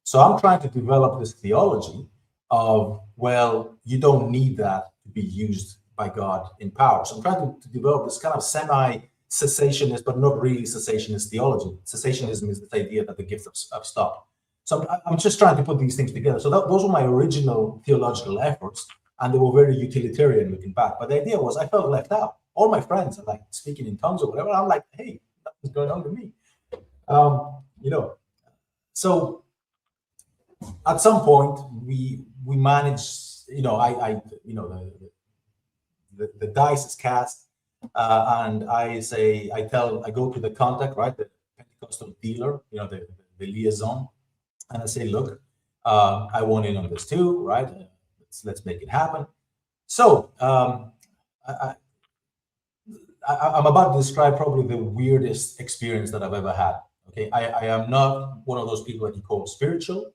So I'm trying to develop this theology of, well, you don't need that to be used by God in power. So I'm trying to develop this kind of semi-cessationist, but not really cessationist theology. Cessationism is this idea that the gifts have stopped. So I'm just trying to put these things together. So those were my original theological efforts, and they were very utilitarian looking back. But the idea was I felt left out. All my friends are like speaking in tongues or whatever. I'm like, hey, nothing's going on with me. So at some point we managed, the dice is cast, and I go to the contact, right, the Pentecostal dealer, the liaison. And I say, look, I want in on this too, right? Let's make it happen. So I'm about to describe probably the weirdest experience that I've ever had. Okay, I am not one of those people that you call spiritual.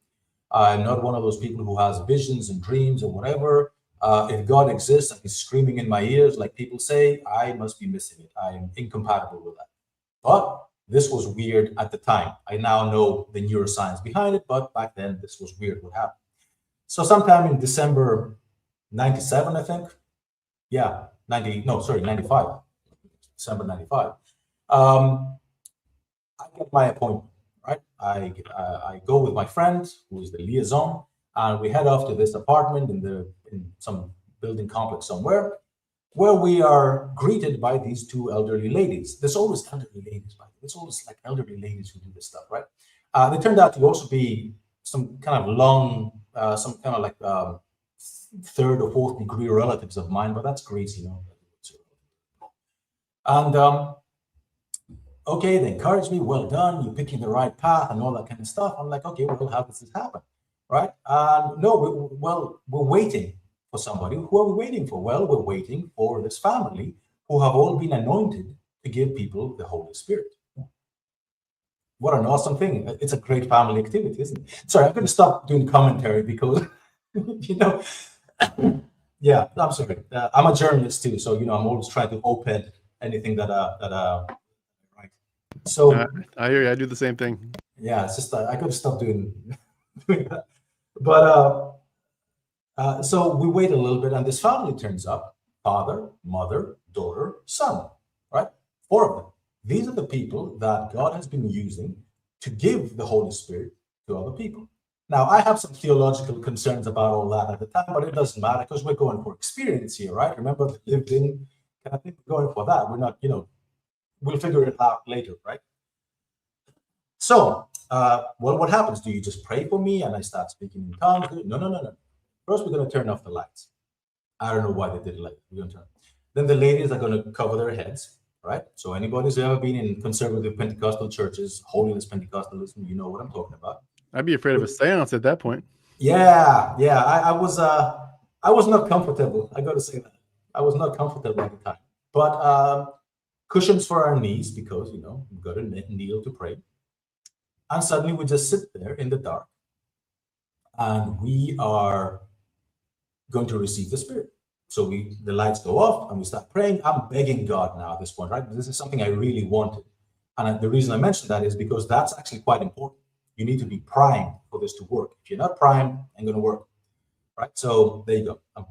I'm not one of those people who has visions and dreams or whatever. If God exists and he's screaming in my ears, like people say, I must be missing it. I am incompatible with that. But this was weird at the time. I now know the neuroscience behind it, but back then this was weird what happened. So sometime in December 97, I think. Yeah, 95. December 95. I get my appointment, right? I go with my friend, who is the liaison, and we head off to this apartment in some building complex somewhere, where we are greeted by these two elderly ladies. There's always elderly ladies, by the way. There's always like elderly ladies who do this stuff, right? They turned out to also be some kind of long, some kind of like third or fourth degree relatives of mine, but that's Greece, And okay, they encouraged me, well done, you're picking the right path and all that kind of stuff. I'm like, okay, well, how does this happen? Right? No, we're waiting for somebody. Who are we waiting for? Well, we're waiting for this family who have all been anointed to give people the Holy Spirit. What an awesome thing. It's a great family activity, isn't it? Sorry, I'm going to stop doing commentary because, you know, yeah, I'm sorry. I'm a journalist too. So, you know, I'm always trying to op-ed anything that right. So I hear you. I do the same thing. yeah, it's just I could stop doing that. But so we wait a little bit, and this family turns up: father, mother, daughter, son. Right, 4 of them. These are the people that God has been using to give the Holy Spirit to other people. Now, I have some theological concerns about all that at the time, but it doesn't matter because we're going for experience here, right? Remember, lived in. I think we're going for that. We're not, you know, we'll figure it out later, right? So, well, what happens? Do you just pray for me and I start speaking in tongues? No. First, we're going to turn off the lights. I don't know why they did it like that. We're going to turn. Then the ladies are going to cover their heads, right? So anybody who's ever been in conservative Pentecostal churches, holiness Pentecostalism, you know what I'm talking about. I'd be afraid of a seance at that point. Yeah. I was not comfortable. I got to say that. I was not comfortable at the time. But cushions for our knees because, you know, we've got to kneel to pray. And suddenly we just sit there in the dark and we are going to receive the Spirit. So the lights go off and we start praying. I'm begging God now at this point, right? This is something I really wanted. And the reason I mentioned that is because that's actually quite important. You need to be primed for this to work. If you're not primed, it ain't going to work, right? So there you go. I'm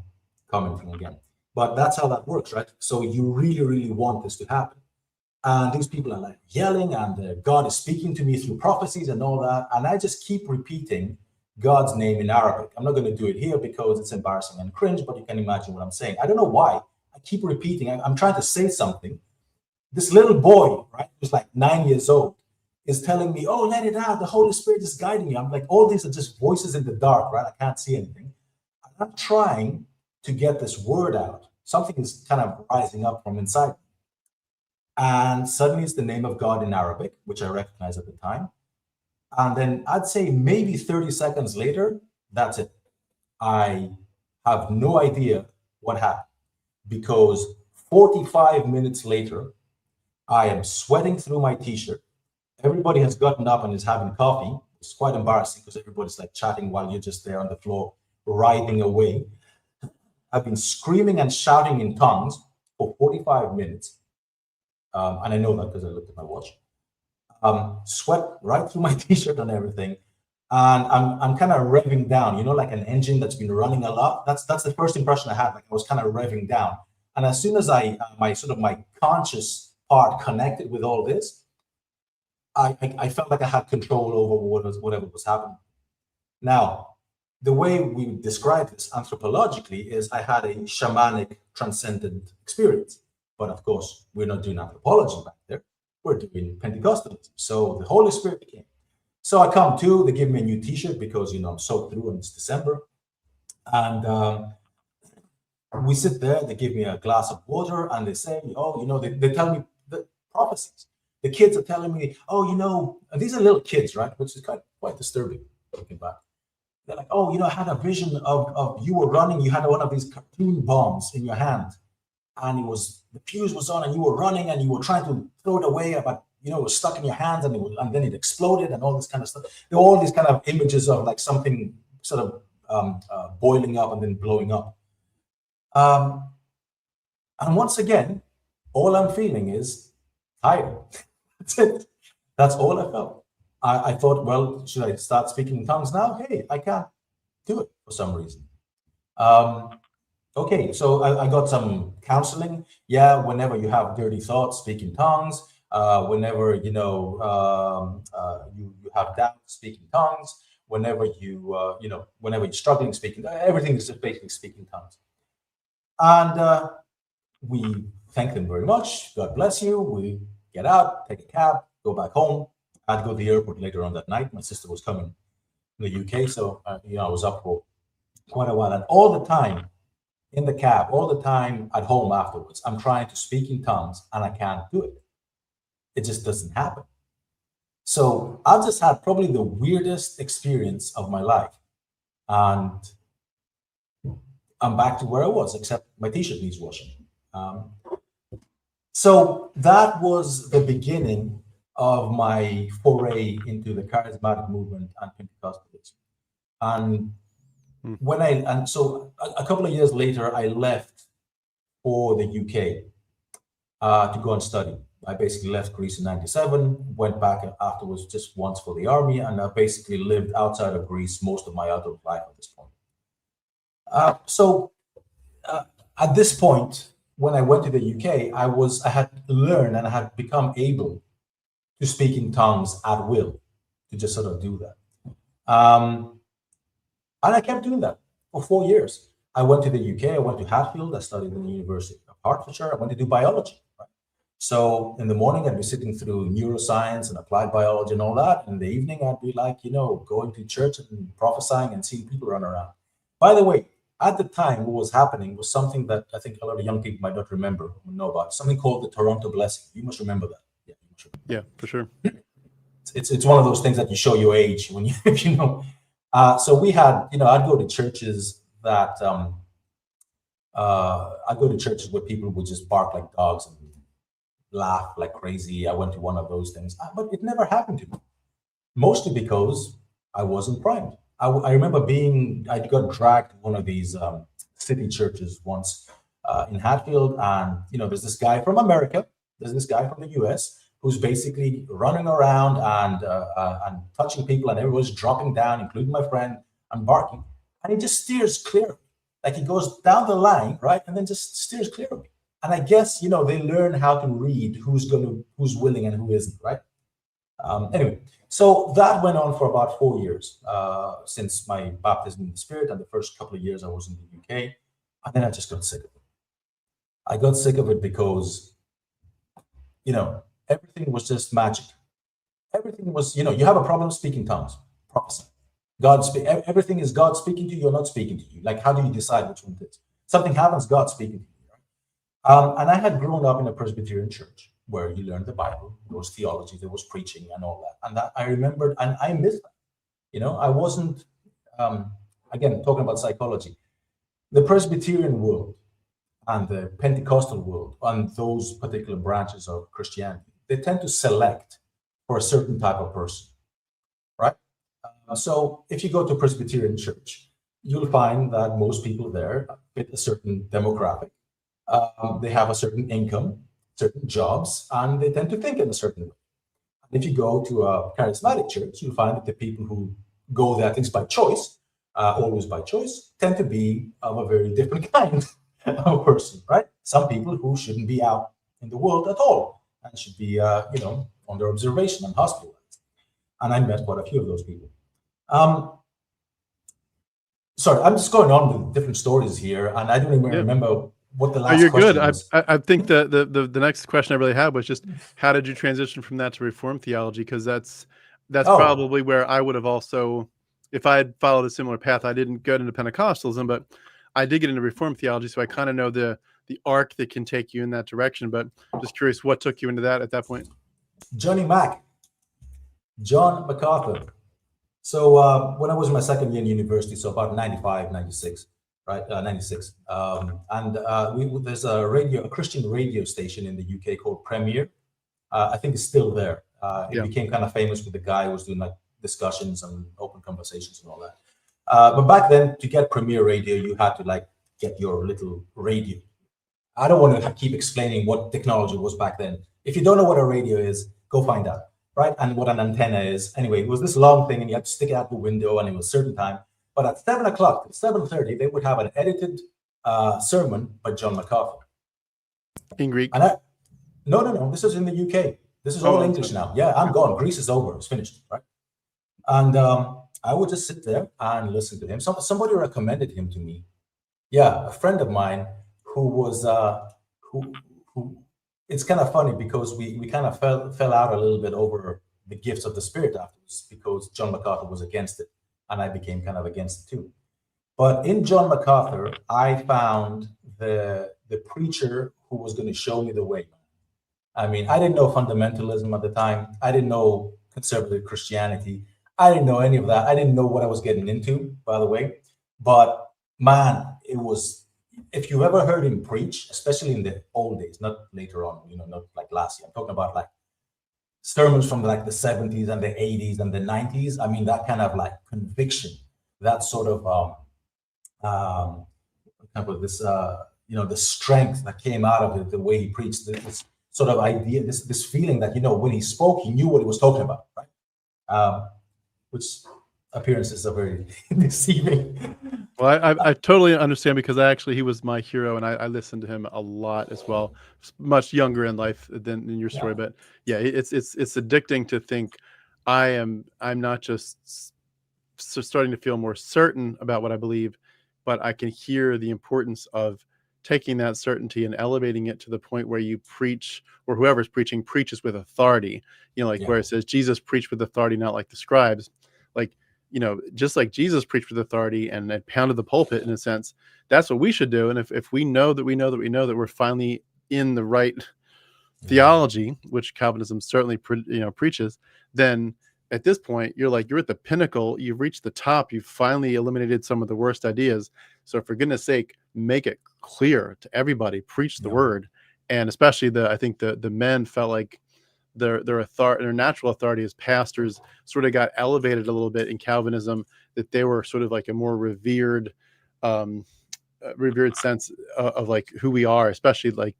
commenting again. But that's how that works, right? So you really, really want this to happen. And these people are like yelling and God is speaking to me through prophecies and all that. And I just keep repeating God's name in Arabic. I'm not going to do it here because it's embarrassing and cringe, but you can imagine what I'm saying. I don't know why. I keep repeating. I'm trying to say something. This little boy, right, who's like 9 years old, is telling me, oh, let it out. The Holy Spirit is guiding me. I'm like, all these are just voices in the dark, right? I can't see anything. I'm trying to get this word out. Something is kind of rising up from inside. And suddenly it's the name of God in Arabic, which I recognized at the time. And then I'd say maybe 30 seconds later, that's it. I have no idea what happened because 45 minutes later, I am sweating through my t-shirt. Everybody has gotten up and is having coffee. It's quite embarrassing because everybody's like chatting while you're just there on the floor, writhing away. I've been screaming and shouting in tongues for 45 minutes. And I know that because I looked at my watch. Sweat right through my t-shirt and everything. And I'm kind of revving down, you know, like an engine that's been running a lot. That's the first impression I had. Like I was kind of revving down. And as soon as my conscious part connected with all this, I felt like I had control over whatever was happening. Now, the way we describe this anthropologically is I had a shamanic transcendent experience. But of course, we're not doing anthropology back there. We're doing Pentecostalism. So the Holy Spirit came. So I come to, they give me a new t-shirt because, you know, I'm soaked through and it's December. And we sit there, they give me a glass of water and they say, oh, you know, they tell me the prophecies. The kids are telling me, oh, you know, and these are little kids, right? Which is quite disturbing looking back. They're like, oh, you know, I had a vision of you were running, you had one of these cartoon bombs in your hand. And the fuse was on and you were running and you were trying to throw it away, but, you know, it was stuck in your hands and then it exploded and all this kind of stuff. There were all these kind of images of like something sort of boiling up and then blowing up. And once again, all I'm feeling is tired. That's it. That's all I felt. I thought, well, should I start speaking in tongues now? Hey, I can't do it for some reason. Okay, so I got some counseling. Yeah, whenever you have dirty thoughts, speak in tongues. Whenever, you know, you have doubt, speak in tongues. Whenever whenever you're struggling, speaking, everything is just basically speaking tongues. And we thank them very much. God bless you. We get out, take a cab, go back home. I had to go to the airport later on that night. My sister was coming from the UK, so you know, I was up for quite a while. And all the time, in the cab, all the time at home afterwards. I'm trying to speak in tongues and I can't do it. It just doesn't happen. So I've just had probably the weirdest experience of my life. And I'm back to where I was, except my t-shirt needs washing. So that was the beginning of my foray into the charismatic movement and Pentecostalism. And so a couple of years later, I left for the UK to go and study. I basically left Greece in '97, went back afterwards just once for the army, and I basically lived outside of Greece most of my adult life at this point. At this point, when I went to the UK, I had learned and I had become able to speak in tongues at will, to just sort of do that. And I kept doing that for 4 years. I went to the UK, I went to Hatfield, I studied in the University of Hertfordshire, I went to do biology. Right? So in the morning, I'd be sitting through neuroscience and applied biology and all that. In the evening, I'd be like, going to church and prophesying and seeing people run around. By the way, at the time, what was happening was something that I think a lot of young people might not remember or know about, something called the Toronto Blessing. You must remember that. Yeah, you must remember. Yeah, for sure. It's one of those things that you show your age when you know. So we had, I'd go to churches that, I'd go to churches where people would just bark like dogs and laugh like crazy. I went to one of those things, but it never happened to me, mostly because I wasn't primed. I remember I got dragged to one of these city churches once in Hatfield, and there's this guy from America, there's this guy from the US who's basically running around and touching people, and everyone's dropping down, including my friend, and barking, and he just steers clear, like he goes down the line, right, and then just steers clear of me. And I guess they learn how to read who's willing and who isn't, right? Anyway. So that went on for about 4 years since my baptism in the Spirit, and the first couple of years I was in the UK, and then I just got sick of it. I got sick of it because, everything was just magic. Everything was, you have a problem speaking tongues, prophesy. Everything is God speaking to you or not speaking to you. Like, how do you decide which one it is? Something happens, God speaking to you. Right? And I had grown up in a Presbyterian church, where you learned the Bible, there was theology, there was preaching and all that. And that I remembered, and I missed that. I wasn't, again, talking about psychology, the Presbyterian world and the Pentecostal world and those particular branches of Christianity, they tend to select for a certain type of person, right? So if you go to a Presbyterian church, you'll find that most people there fit a certain demographic. They have a certain income, certain jobs, and they tend to think in a certain way. And if you go to a charismatic church, you'll find that the people who go there, at least by choice, always by choice, tend to be of a very different kind of person, right? Some people who shouldn't be out in the world at all and should be, under observation and hospitalized. And I met quite a few of those people. Sorry, I'm just going on with different stories here, and I don't even remember what the last question was. I think the next question I really had was just, how did you transition from that to Reformed theology? Because that's probably where I would have also, if I had followed a similar path. I didn't get into Pentecostalism, but I did get into Reformed theology, so I kind of know the arc that can take you in that direction. But just curious, what took you into that at that point? John MacArthur. So when I was in my second year in university, so about 95, 96, right, 96. There's a Christian radio station in the UK called Premier. I think it's still there. It became kind of famous with the guy who was doing like discussions and open conversations and all that. But back then, to get Premier radio, you had to like get your little radio. I don't want to keep explaining what technology was back then. If you don't know what a radio is, go find out, right? And what an antenna is. Anyway, it was this long thing, and you had to stick it out the window, and it was a certain time. But at 7 o'clock, at 7:30, they would have an edited sermon by John MacArthur. In Greek? No. This is in the UK. This is all English now. Yeah, I'm gone. Greece is over. It's finished, right? And I would just sit there and listen to him. Somebody recommended him to me. Yeah, a friend of mine who was who. It's kind of funny because we kind of fell out a little bit over the gifts of the Spirit afterwards, because John MacArthur was against it, and I became kind of against it too. But in John MacArthur, I found the preacher who was going to show me the way. I mean, I didn't know fundamentalism at the time. I didn't know conservative Christianity. I didn't know any of that. I didn't know what I was getting into, by the way. But man, it was, if you ever heard him preach, especially in the old days, not later on, you know, not like last year. I'm talking about like sermons from like the 70s and the 80s and the 90s. I mean, that kind of like conviction, that sort of this you know, the strength that came out of it, the way he preached, this sort of idea, this feeling that, you know, when he spoke, he knew what he was talking about, right? Which appearances are very deceiving. Well, I totally understand, because he was my hero, and I listened to him a lot as well. Much younger in life than in your story, but yeah, it's addicting to think I'm not just starting to feel more certain about what I believe, but I can hear the importance of taking that certainty and elevating it to the point where you preach, or whoever's preaching preaches with authority. You know, like where it says Jesus preached with authority, not like the scribes. Like, you know, just like Jesus preached with authority and pounded the pulpit in a sense, that's what we should do. And if we know that we're finally in the right theology, which Calvinism certainly preaches, then at this point you're at the pinnacle. You've reached the top. You've finally eliminated some of the worst ideas. So for goodness sake, make it clear to everybody. Preach the word. And especially I think the men felt like their authority, their natural authority as pastors, sort of got elevated a little bit in Calvinism, that they were sort of like a more revered sense of like who we are, especially like,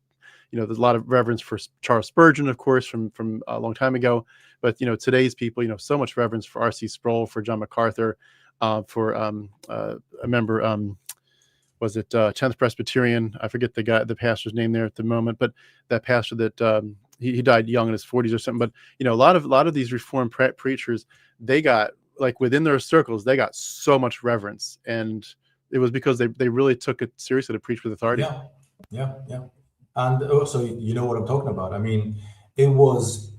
you know, there's a lot of reverence for Charles Spurgeon, of course, from a long time ago. But, you know, today's people, you know, so much reverence for R.C. Sproul, for John MacArthur, for a member, was it 10th Presbyterian? I forget the pastor's name there at the moment, but that pastor that he died young in his 40s or something. But, you know, a lot of these Reformed preachers, they got, like, within their circles, they got so much reverence, and it was because they really took it seriously to preach with authority. Yeah. And also, you know what I'm talking about. I mean, it was,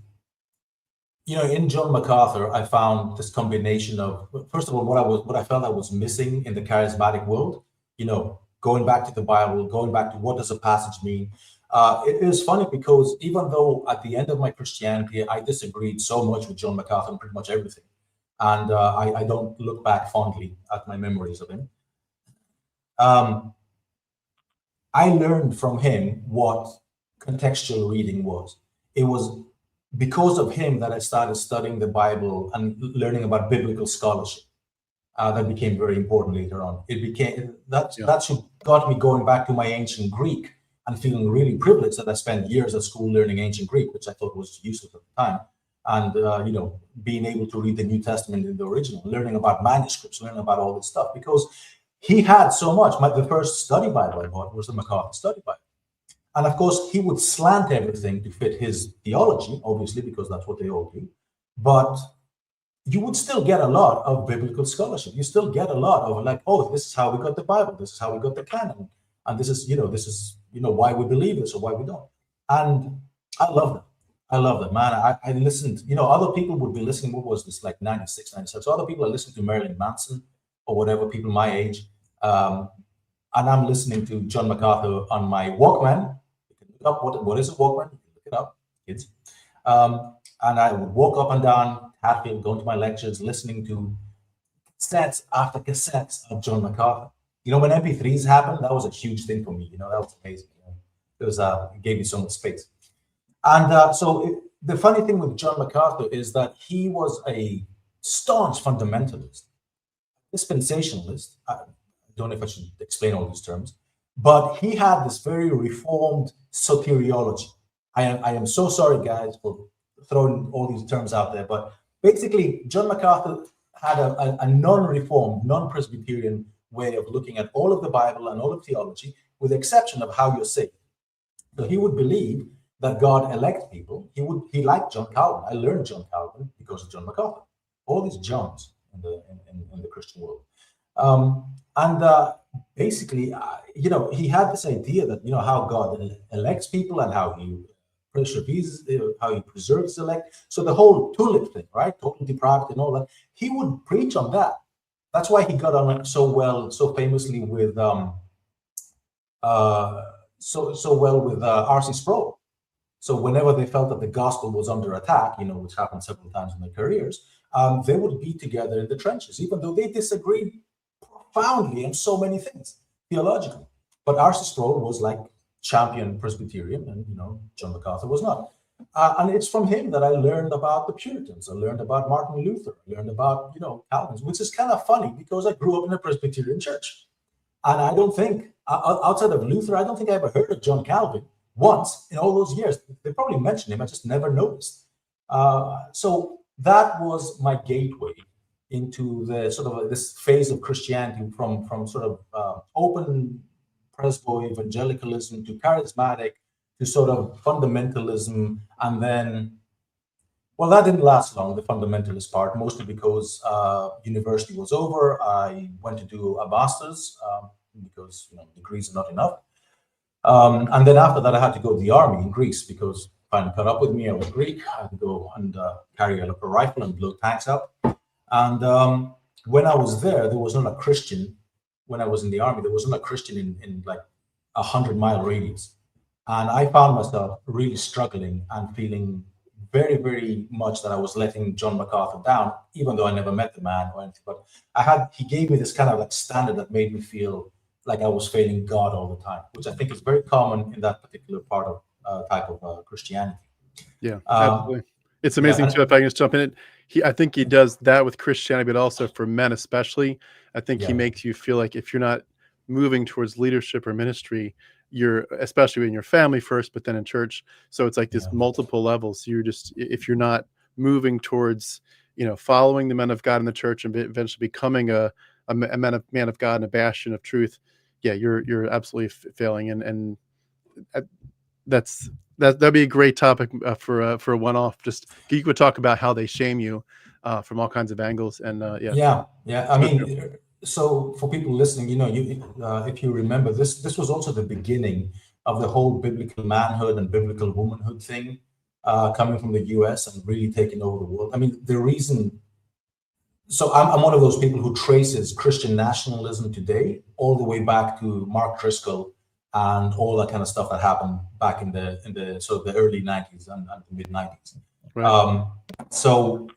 you know, in John MacArthur, I found this combination of, first of all, what I felt I was missing in the charismatic world. You know, going back to the Bible, going back to what does a passage mean. It is funny because even though at the end of my Christianity, I disagreed so much with John MacArthur on pretty much everything, and I don't look back fondly at my memories of him. I learned from him what contextual reading was. It was because of him that I started studying the Bible and learning about biblical scholarship. That became very important later on. It became that's what got me going back to my ancient Greek and feeling really privileged that I spent years at school learning ancient Greek, which I thought was useless at the time. And you know, being able to read the New Testament in the original, learning about manuscripts, learning about all this stuff, because he had so much. The first study Bible I bought was the MacArthur Study Bible. And of course, he would slant everything to fit his theology, obviously, because that's what they all do. But you would still get a lot of biblical scholarship. You still get a lot of like, oh, this is how we got the Bible. This is how we got the canon. And this is why we believe this or why we don't. And I love that. I love that, man. I listened, you know, other people would be listening. What was this, like 96, 97? So other people are listening to Marilyn Manson or whatever, people my age. And I'm listening to John MacArthur on my Walkman. You can look up what is a Walkman? You can look it up, kids. And I would walk up and down Hatfield, going to my lectures, listening to cassettes after cassettes of John MacArthur. You know, when MP3s happened, that was a huge thing for me. You know, that was amazing. You know? It gave me so much space. And the funny thing with John MacArthur is that he was a staunch fundamentalist, dispensationalist. I don't know if I should explain all these terms, but he had this very reformed soteriology. I am so sorry, guys, for throwing all these terms out there, but basically, John MacArthur had a non-reformed, non-Presbyterian way of looking at all of the Bible and all of theology, with the exception of how you're saved. So he would believe that God elects people. He liked John Calvin. I learned John Calvin because of John MacArthur. All these Johns in the Christian world, basically, you know, he had this idea that, you know, how God elects people and how he preserves the elect. So the whole tulip thing, right? Total depravity and all that. He would preach on that. That's why he got on so well, so famously with so well with R.C. Sproul. So whenever they felt that the gospel was under attack, which happened several times in their careers, they would be together in the trenches, even though they disagreed profoundly on so many things theologically. But R.C. Sproul was like champion Presbyterian, and John MacArthur was not. And it's from him that I learned about the Puritans. I learned about Martin Luther. I learned about Calvin, which is kind of funny because I grew up in a Presbyterian church, and I don't think outside of Luther, I don't think I ever heard of John Calvin once in all those years. They probably mentioned him, I just never noticed. So that was my gateway into the sort of this phase of Christianity, from sort of open Presbo evangelicalism to charismatic to sort of fundamentalism. And then, well, that didn't last long, the fundamentalist part, mostly because university was over. I went to do a master's because degrees are not enough. And then after that, I had to go to the army in Greece because finally caught up with me. I was Greek. I had to go and carry a rifle and blow tanks up. And when I was there was not a Christian. When I was in the army, there was not a Christian in like 100-mile radius. And I found myself really struggling and feeling very, very much that I was letting John MacArthur down, even though I never met the man or anything. But he gave me this kind of like standard that made me feel like I was failing God all the time, which I think is very common in that particular part of type of Christianity. Yeah, absolutely. It's amazing too. If I can just jump in it, I think he does that with Christianity, but also for men especially. I think he makes you feel like if you're not moving towards leadership or ministry, you're, especially in your family first, but then in church. So it's like this multiple levels. You're just, if you're not moving towards, following the men of God in the church and eventually becoming a man of God and a bastion of truth, you're absolutely failing. And that'd be a great topic for a one-off. Just you could talk about how they shame you from all kinds of angles. And I mean, so for people listening, if you remember, this was also the beginning of the whole biblical manhood and biblical womanhood thing coming from the US and really taking over the world. I mean, the reason. So I'm one of those people who traces Christian nationalism today all the way back to Mark Driscoll and all that kind of stuff that happened back in the sort of the early 90s and the mid 90s. Right. So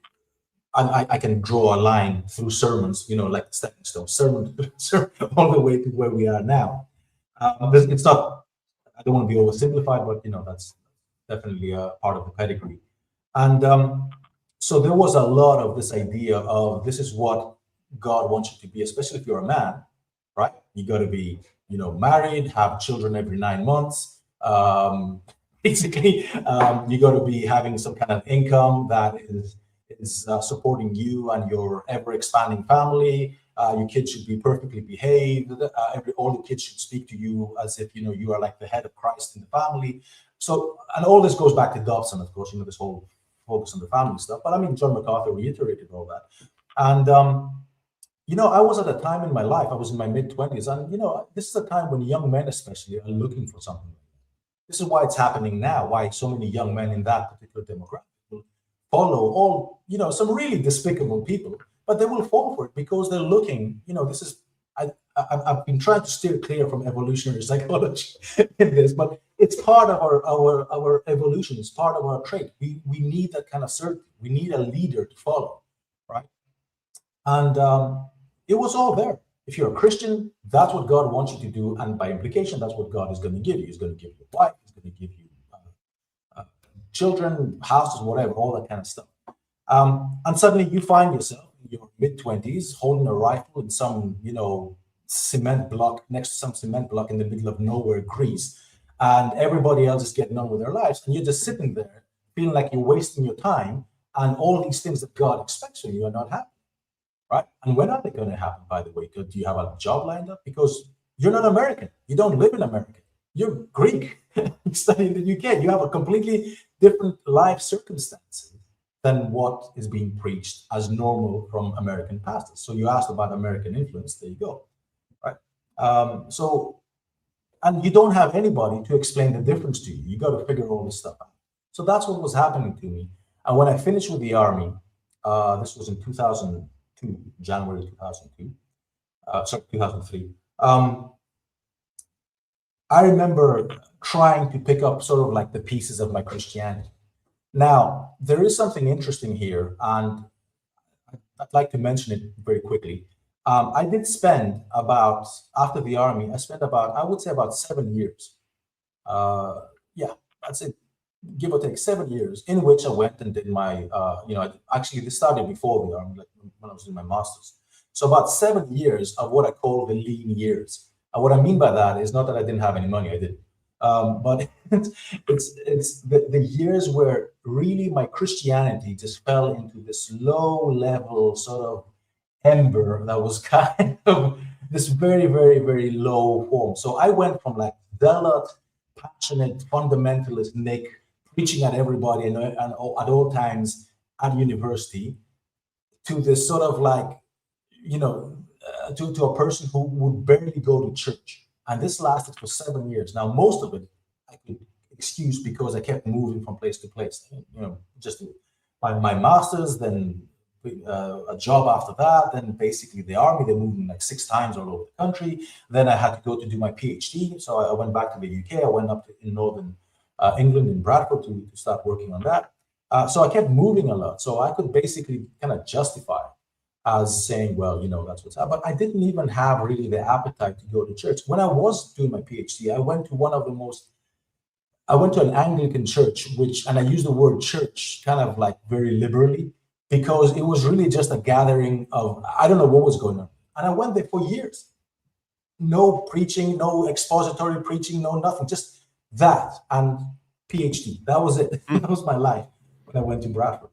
I can draw a line through sermons, like the stepping stone sermon all the way to where we are now. It's not, I don't want to be oversimplified, but that's definitely a part of the pedigree. And so there was a lot of this idea of this is what God wants you to be, especially if you're a man, right? You got to be, married, have children every 9 months. Basically, you got to be having some kind of income that is supporting you and your ever expanding family. Your kids should be perfectly behaved. All the kids should speak to you as if you are like the head of Christ in the family. So, and all this goes back to Dobson, of course. This whole focus on the family stuff. But I mean, John MacArthur reiterated all that. And I was at a time in my life. I was in my mid-20s, and this is a time when young men, especially, are looking for something. This is why it's happening now. Why so many young men in that particular demographic will follow all, some really despicable people, but they will fall for it because they're looking. This is I've been trying to steer clear from evolutionary psychology in this, but it's part of our evolution. It's part of our trait. We need that kind of certainty. We need a leader to follow, right? And it was all there. If you're a Christian, that's what God wants you to do, and by implication, that's what God is going to give you. He's going to give you a wife. He's going to give you children, houses, whatever, all that kind of stuff. And suddenly you find yourself in your mid-20s holding a rifle in some, cement block, next to some cement block in the middle of nowhere, Greece, and everybody else is getting on with their lives, and you're just sitting there feeling like you're wasting your time, and all these things that God expects from you are not happening, right? And when are they going to happen, by the way? Do you have a job lined up? Because you're not American. You don't live in America. You're Greek. You study in the UK. You have a completely different life circumstances than what is being preached as normal from American pastors. So you asked about American influence. There you go, right? And you don't have anybody to explain the difference to you. You got to figure all this stuff out. So that's what was happening to me. And when I finished with the army, this was in 2002, January 2002, sorry, 2003. I remember trying to pick up sort of like the pieces of my Christianity. Now, there is something interesting here, and I'd like to mention it very quickly. I did spend about, after the army, I spent about, I would say about 7 years. Yeah, that's it, give or take 7 years, in which I went and did my, actually this started before the army, like when I was doing my master's. So about 7 years of what I call the lean years. And what I mean by that is not that I didn't have any money, I did. But it's the years where really my Christianity just fell into this low level sort of ember that was kind of this very, very, very low form. So I went from like zealot, passionate, fundamentalist Nik, preaching at everybody and at all times at university, to this sort of like, to a person who would barely go to church. And this lasted for 7 years. Now, most of it I could excuse because I kept moving from place to place. Just my master's, then a job after that, then basically the army. They moved me like 6 times all over the country. Then I had to go to do my PhD. So I went back to the UK. I went up in northern England, in Bradford, to start working on that. So I kept moving a lot. So I could basically kind of justify as saying, well, that's what's happening. But I didn't even have really the appetite to go to church. When I was doing my PhD, I went to an Anglican church, and I use the word church kind of like very liberally, because it was really just a gathering of, I don't know what was going on. And I went there for years. No preaching, no expository preaching, no nothing, just that and PhD. That was it. That was my life when I went to Bradford.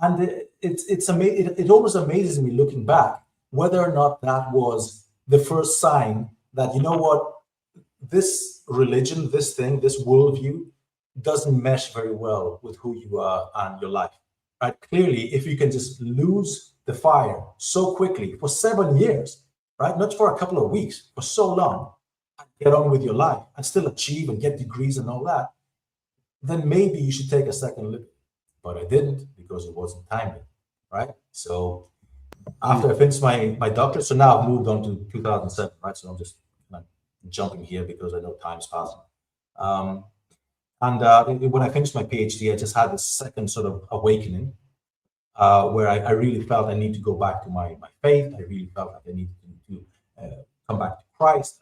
And it almost amazes me looking back whether or not that was the first sign that, this religion, this thing, this worldview doesn't mesh very well with who you are and your life. Right? Clearly, if you can just lose the fire so quickly for 7 years, right? Not for a couple of weeks, for so long, and get on with your life and still achieve and get degrees and all that, then maybe you should take a second look. But I didn't, because it wasn't timely, right? So after I finished my doctorate, so now I've moved on to 2007, right? So I'm just jumping here because I know time's passing. When I finished my PhD, I just had this second sort of awakening where I really felt I need to go back to my faith. I really felt like I needed to come back to Christ.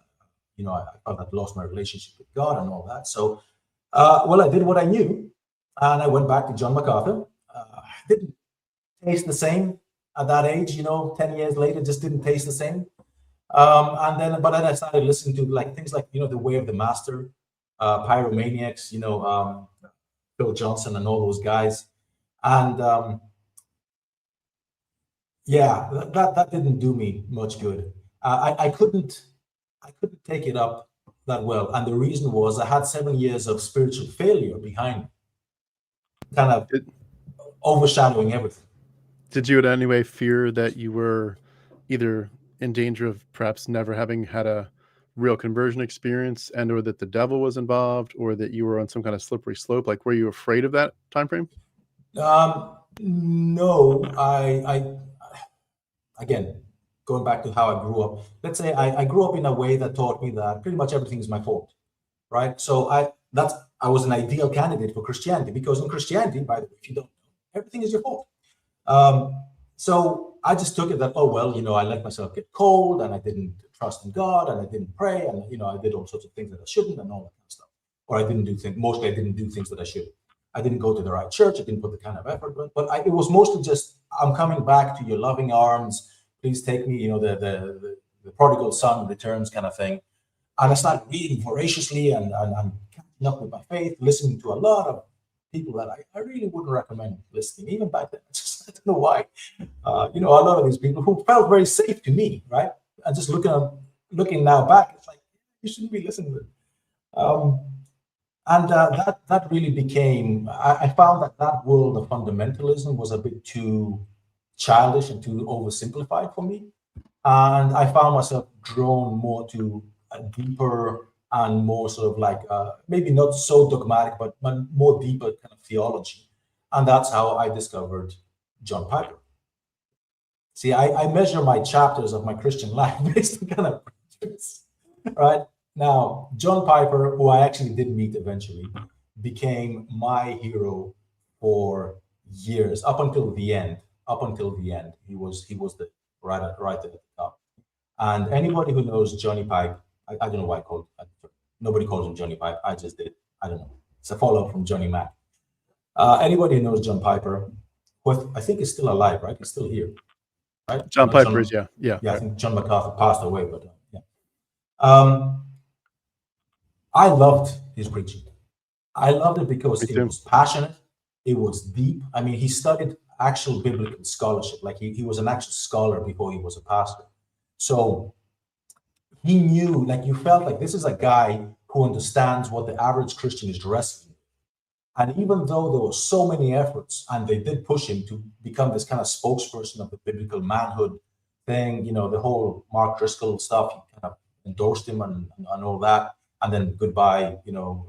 I felt I'd lost my relationship with God and all that. So, I did what I knew, and I went back to John MacArthur. Didn't taste the same at that age, 10 years later, just didn't taste the same. But then I started listening to like things like, The Way of the Master, Pyromaniacs, Phil Johnson and all those guys. And that didn't do me much good. I couldn't take it up that well. And the reason was I had 7 years of spiritual failure behind me, kind of overshadowing everything. Did you in any way fear that you were either in danger of perhaps never having had a real conversion experience, and or that the devil was involved, or that you were on some kind of slippery slope? Like, were you afraid of that time frame? No, I again, going back to how I grew up, let's say I grew up in a way that taught me that pretty much everything is my fault, right? So I was an ideal candidate for Christianity, because in Christianity, by the way, if you don't know, everything is your fault. So I just took it that, I let myself get cold, and I didn't trust in God, and I didn't pray, and I did all sorts of things that I shouldn't, and all that kind of stuff. Or I didn't do things. Mostly, I didn't do things that I should. I didn't go to the right church. I didn't put the kind of effort. But it was mostly just, I'm coming back to your loving arms. Please take me. The prodigal son returns kind of thing. And I started reading voraciously and catching up with my faith, listening to a lot of people that I really wouldn't recommend listening, even back then. I don't know why. A lot of these people who felt very safe to me, right? And just looking now back, it's like, you shouldn't be listening to them. That really became, I found that world of fundamentalism was a bit too childish and too oversimplified for me. And I found myself drawn more to a deeper and more sort of like, maybe not so dogmatic, but more deeper kind of theology. And that's how I discovered John Piper. See, I measure my chapters of my Christian life based on kind of preachers, right? Now, John Piper, who I actually did meet eventually, became my hero for years, up until the end. Up until the end, he was the right at the top. And anybody who knows Johnny Pipe, I don't know why I called. Nobody calls him Johnny Pipe. I just did. I don't know. It's a follow-up from Johnny Mac. Anybody who knows John Piper, who I think is still alive, right? He's still here, right? John Piper is, yeah. Yeah, I right. think John MacArthur passed away, but yeah. I loved his preaching. I loved it because it was passionate, it was deep. I mean, he studied actual biblical scholarship, like he was an actual scholar before he was a pastor. So he knew, like you felt like this is a guy who understands what the average Christian is wrestling. And even though there were so many efforts, and they did push him to become this kind of spokesperson of the biblical manhood thing, you know, the whole Mark Driscoll stuff, he kind of endorsed him and all that. And then goodbye, you know,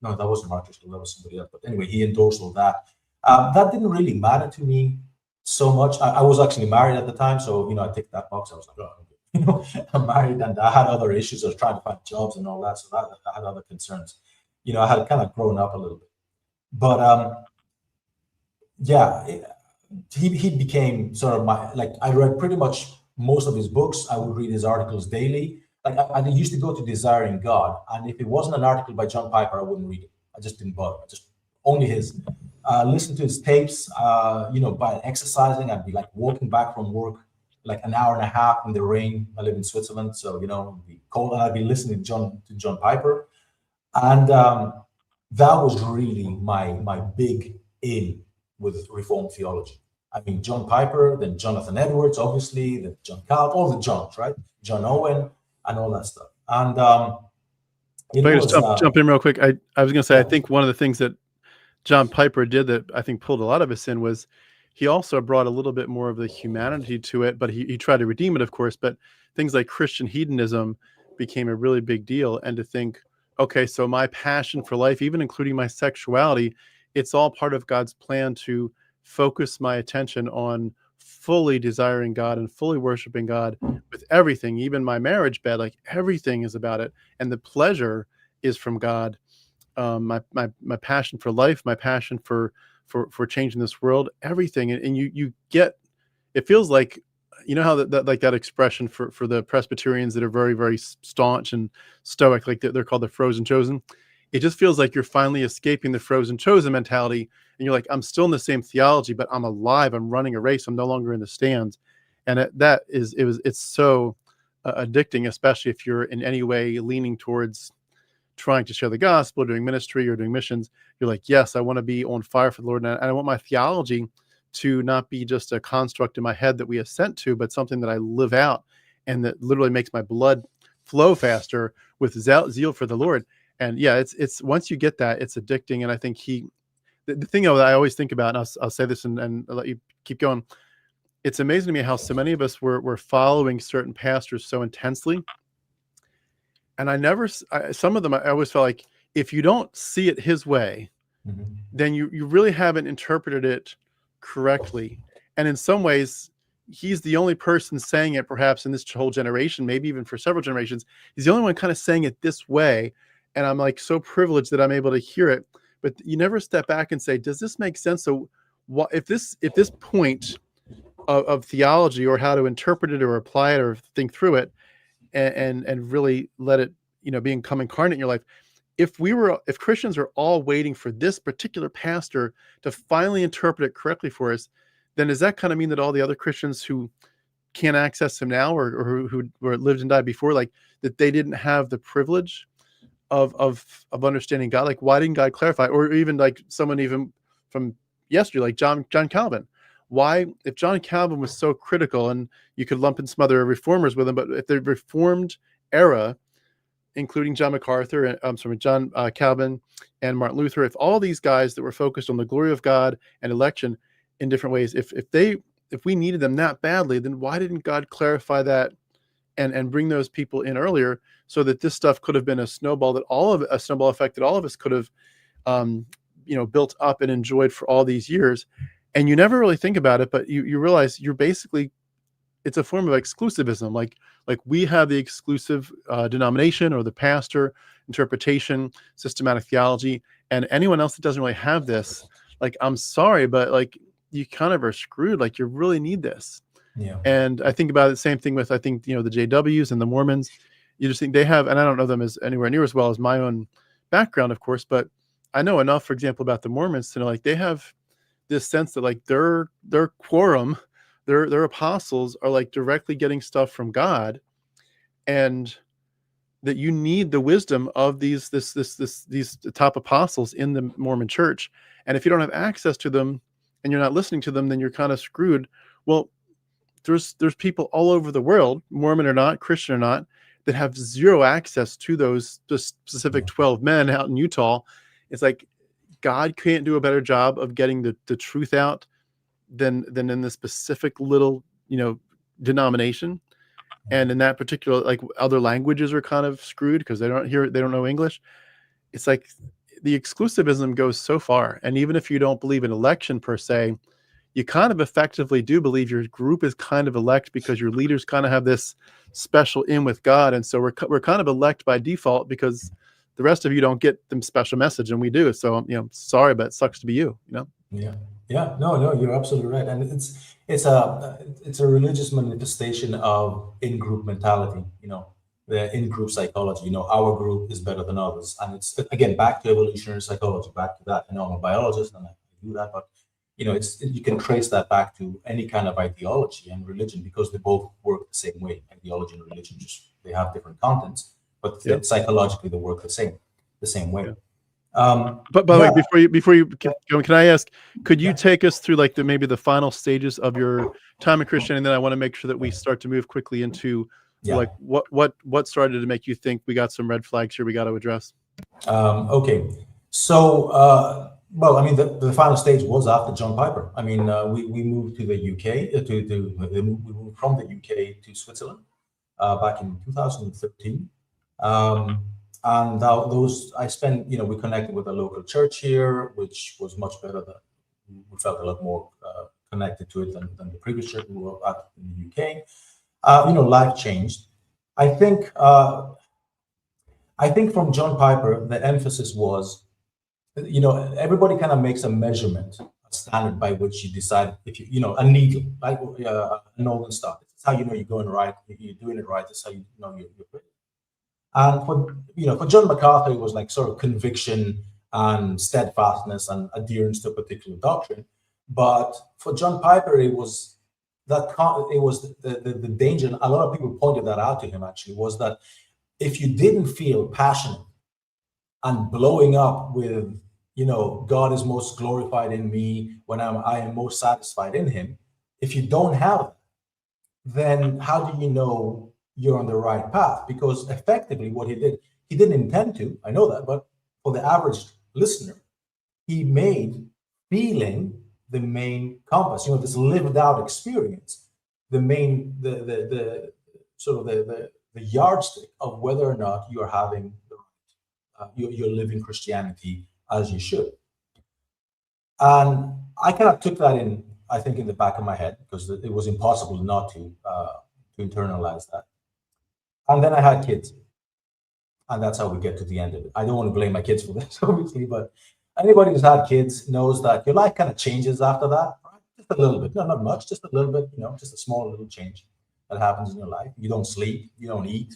no, that wasn't Mark Driscoll, that was somebody else. But anyway, he endorsed all that. That didn't really matter to me so much. I was actually married at the time, so, you know, I ticked that box. I was like, oh, okay. You know, I'm married and I had other issues. I was trying to find jobs and all that. So that, I had other concerns. You know, I had kind of grown up a little bit. But yeah, he became sort of my, like, I read pretty much most of his books. I would read his articles daily. Like I used to go to Desiring God, and if it wasn't an article by John Piper, I wouldn't read it. I just didn't bother. I just only his. Listen to his tapes. You know, by exercising, I'd be like walking back from work, like an hour and a half in the rain. I live in Switzerland, so you know, it'd be cold, and I'd be listening to John Piper, and that was really my big in with Reformed theology. I mean, John Piper, then Jonathan Edwards, obviously, then John Calvin, all the Johns, right? John Owen, and all that stuff. And if I just jump in real quick, I was going to say, yeah. I think one of the things that John Piper did that I think pulled a lot of us in was he also brought a little bit more of the humanity to it, but he tried to redeem it, of course. But things like Christian hedonism became a really big deal. And to think, okay, so my passion for life, even including my sexuality, it's all part of God's plan to focus my attention on fully desiring God and fully worshiping God with everything, even my marriage bed, like everything is about it. And the pleasure is from God. My passion for life, my passion for changing this world, everything. And you get, it feels like, you know how that expression for the Presbyterians that are very, very staunch and stoic, like they're called the frozen chosen. It just feels like you're finally escaping the frozen chosen mentality. And you're like, I'm still in the same theology, but I'm alive. I'm running a race. I'm no longer in the stands. And it's so addicting, especially if you're in any way leaning towards trying to share the gospel, doing ministry or doing missions. You're like, yes, I want to be on fire for the Lord. And I want my theology to not be just a construct in my head that we assent to, but something that I live out and that literally makes my blood flow faster with zeal for the Lord. And yeah, it's once you get that, it's addicting. And I think the thing that I always think about, and I'll say this and I'll let you keep going. It's amazing to me how so many of us were following certain pastors so intensely. And some of them, I always felt like if you don't see it his way, then you really haven't interpreted it correctly. And in some ways, he's the only person saying it, perhaps in this whole generation, maybe even for several generations. He's the only one kind of saying it this way. And I'm like so privileged that I'm able to hear it. But you never step back and say, does this make sense? So what if this point of theology, or how to interpret it or apply it or think through it, and really let it, become incarnate in your life. If Christians are all waiting for this particular pastor to finally interpret it correctly for us, then does that kind of mean that all the other Christians who can't access him now, or who lived and died before, like that they didn't have the privilege of understanding God? Like, why didn't God clarify? Or even like someone even from yesterday, like John Calvin. Why, if John Calvin was so critical, and you could lump in some other reformers with him, but if the Reformed era, including John MacArthur, John Calvin and Martin Luther, if all these guys that were focused on the glory of God and election in different ways, if we needed them that badly, then why didn't God clarify that and bring those people in earlier, so that this stuff could have been a snowball effect that all of us could have built up and enjoyed for all these years? And you never really think about it, but you realize you're basically, it's a form of exclusivism. Like we have the exclusive denomination or the pastor, interpretation, systematic theology, and anyone else that doesn't really have this, like, I'm sorry, but like you kind of are screwed. Like you really need this. Yeah. And I think about the same thing with, I think, the JWs and the Mormons. You just think they have, and I don't know them as anywhere near as well as my own background, of course, but I know enough, for example, about the Mormons to know, like, they have this sense that like their quorum, their apostles are like directly getting stuff from God, and that you need the wisdom of these top apostles in the Mormon church. And if you don't have access to them and you're not listening to them, then you're kind of screwed. Well, there's people all over the world, Mormon or not, Christian or not, that have zero access to those specific 12 men out in Utah. It's like God can't do a better job of getting the truth out than in the specific little, denomination. And in that particular, like, other languages are kind of screwed because they don't know English. It's like the exclusivism goes so far. And even if you don't believe in election per se, you kind of effectively do believe your group is kind of elect because your leaders kind of have this special in with God. And so we're kind of elect by default because the rest of you don't get the special message, and we do. So, sorry, but it sucks to be you, Yeah. No, you're absolutely right. And it's a religious manifestation of in-group mentality, the in-group psychology. Our group is better than others. And it's, again, back to evolutionary psychology, back to that. I'm a biologist and I do that, but you can trace that back to any kind of ideology and religion because they both work the same way. Ideology and religion, just they have different contents, but psychologically they work the same way. But by the way, before you go, can I ask, could you take us through like maybe the final stages of your time in Christianity? And then I want to make sure that we start to move quickly into like what started to make you think we got some red flags here we got to address. Okay, so well, I mean, the final stage was after John Piper. I mean, we moved to the UK we moved from the UK to Switzerland back in 2013. And those I spent, we connected with a local church here, which was much better. We felt a lot more connected to it than the previous church we were at in the UK. Life changed. I think from John Piper, the emphasis was, everybody kind of makes a measurement, a standard by which you decide if a needle, like an old stuff. It's how you're going right, you're doing it right. That's how you know you're good. And for John MacArthur, it was like sort of conviction and steadfastness and adherence to a particular doctrine. But for John Piper, it was the danger. And a lot of people pointed that out to him. Actually, was that if you didn't feel passionate and blowing up with, God is most glorified in me when I am most satisfied in Him. If you don't have that, then how do you know you're on the right path? Because effectively what he didn't intend to, I know that, but for the average listener, he made feeling the main compass, this lived out experience, the yardstick of whether or not you're having you're living Christianity as you should. And I kind of took that in, I think, in the back of my head because it was impossible not to internalize that. And then I had kids. And that's how we get to the end of it. I don't want to blame my kids for this, obviously, but anybody who's had kids knows that your life kind of changes after that, right? Just a little bit. No, not much, just a little bit, just a small little change that happens in your life. You don't sleep, you don't eat.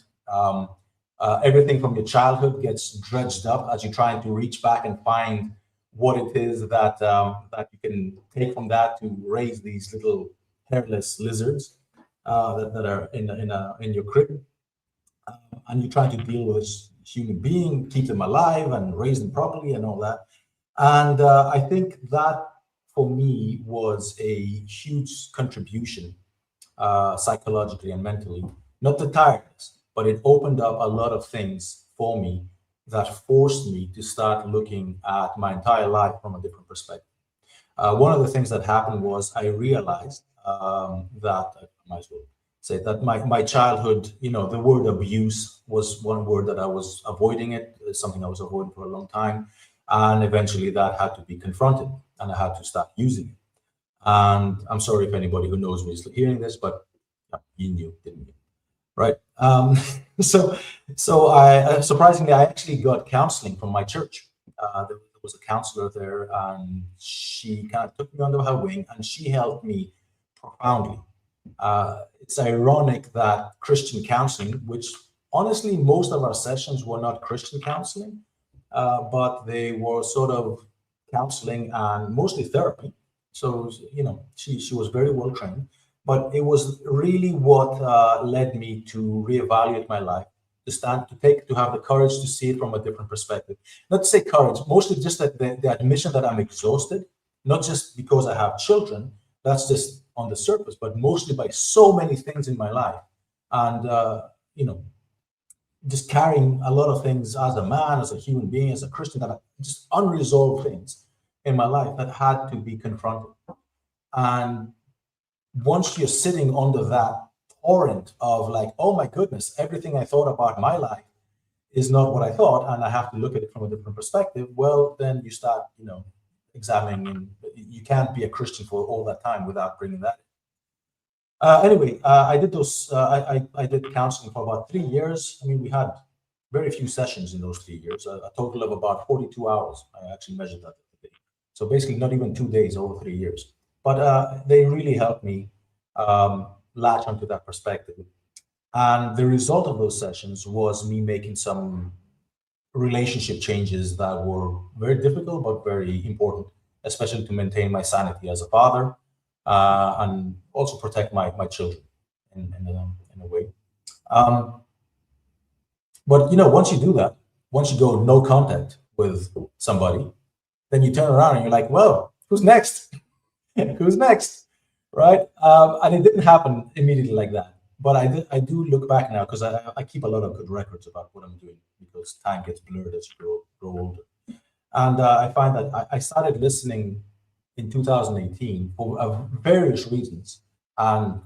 Everything from your childhood gets dredged up as you're trying to reach back and find what it is that you can take from that to raise these little hairless lizards that are in your crib. And you try to deal with this human being, keep them alive and raise them properly and all that. And I think that for me was a huge contribution psychologically and mentally, not the tiredness, but it opened up a lot of things for me that forced me to start looking at my entire life from a different perspective. One of the things that happened was I realized that I might as well say that my childhood, the word abuse was one word that I was avoiding. It's something I was avoiding for a long time. And eventually that had to be confronted and I had to start using it. And I'm sorry if anybody who knows me is hearing this, but yeah, you knew, didn't you? Right. So, I surprisingly, I actually got counseling from my church. There was a counselor there, and she kind of took me under her wing, and she helped me profoundly. It's ironic that Christian counseling, which honestly most of our sessions were not Christian counseling, but they were sort of counseling and mostly therapy. So she was very well trained, but it was really what led me to reevaluate my life, to have the courage to see it from a different perspective. Not to say courage, mostly just that the admission that I'm exhausted, not just because I have children, that's just on the surface, but mostly by so many things in my life. And, just carrying a lot of things as a man, as a human being, as a Christian, that are just unresolved things in my life that had to be confronted. And once you're sitting under that torrent of like, oh my goodness, everything I thought about my life is not what I thought, and I have to look at it from a different perspective, well, then you start, examining, and you can't be a Christian for all that time without bringing that in. Anyway, I did those. I did counseling for about 3 years. I mean, we had very few sessions in those 3 years, a total of about 42 hours. I actually measured that today. So basically, not even 2 days over 3 years. But they really helped me latch onto that perspective. And the result of those sessions was me making some relationship changes that were very difficult but very important, especially to maintain my sanity as a father, and also protect my children in a way. But once you do that, once you go no contact with somebody, then you turn around and you're like, well, who's next? Who's next? Right? And it didn't happen immediately like that. But I do look back now, because I keep a lot of good records about what I'm doing, because time gets blurred as you grow older. And I find that I started listening in 2018 for various reasons, and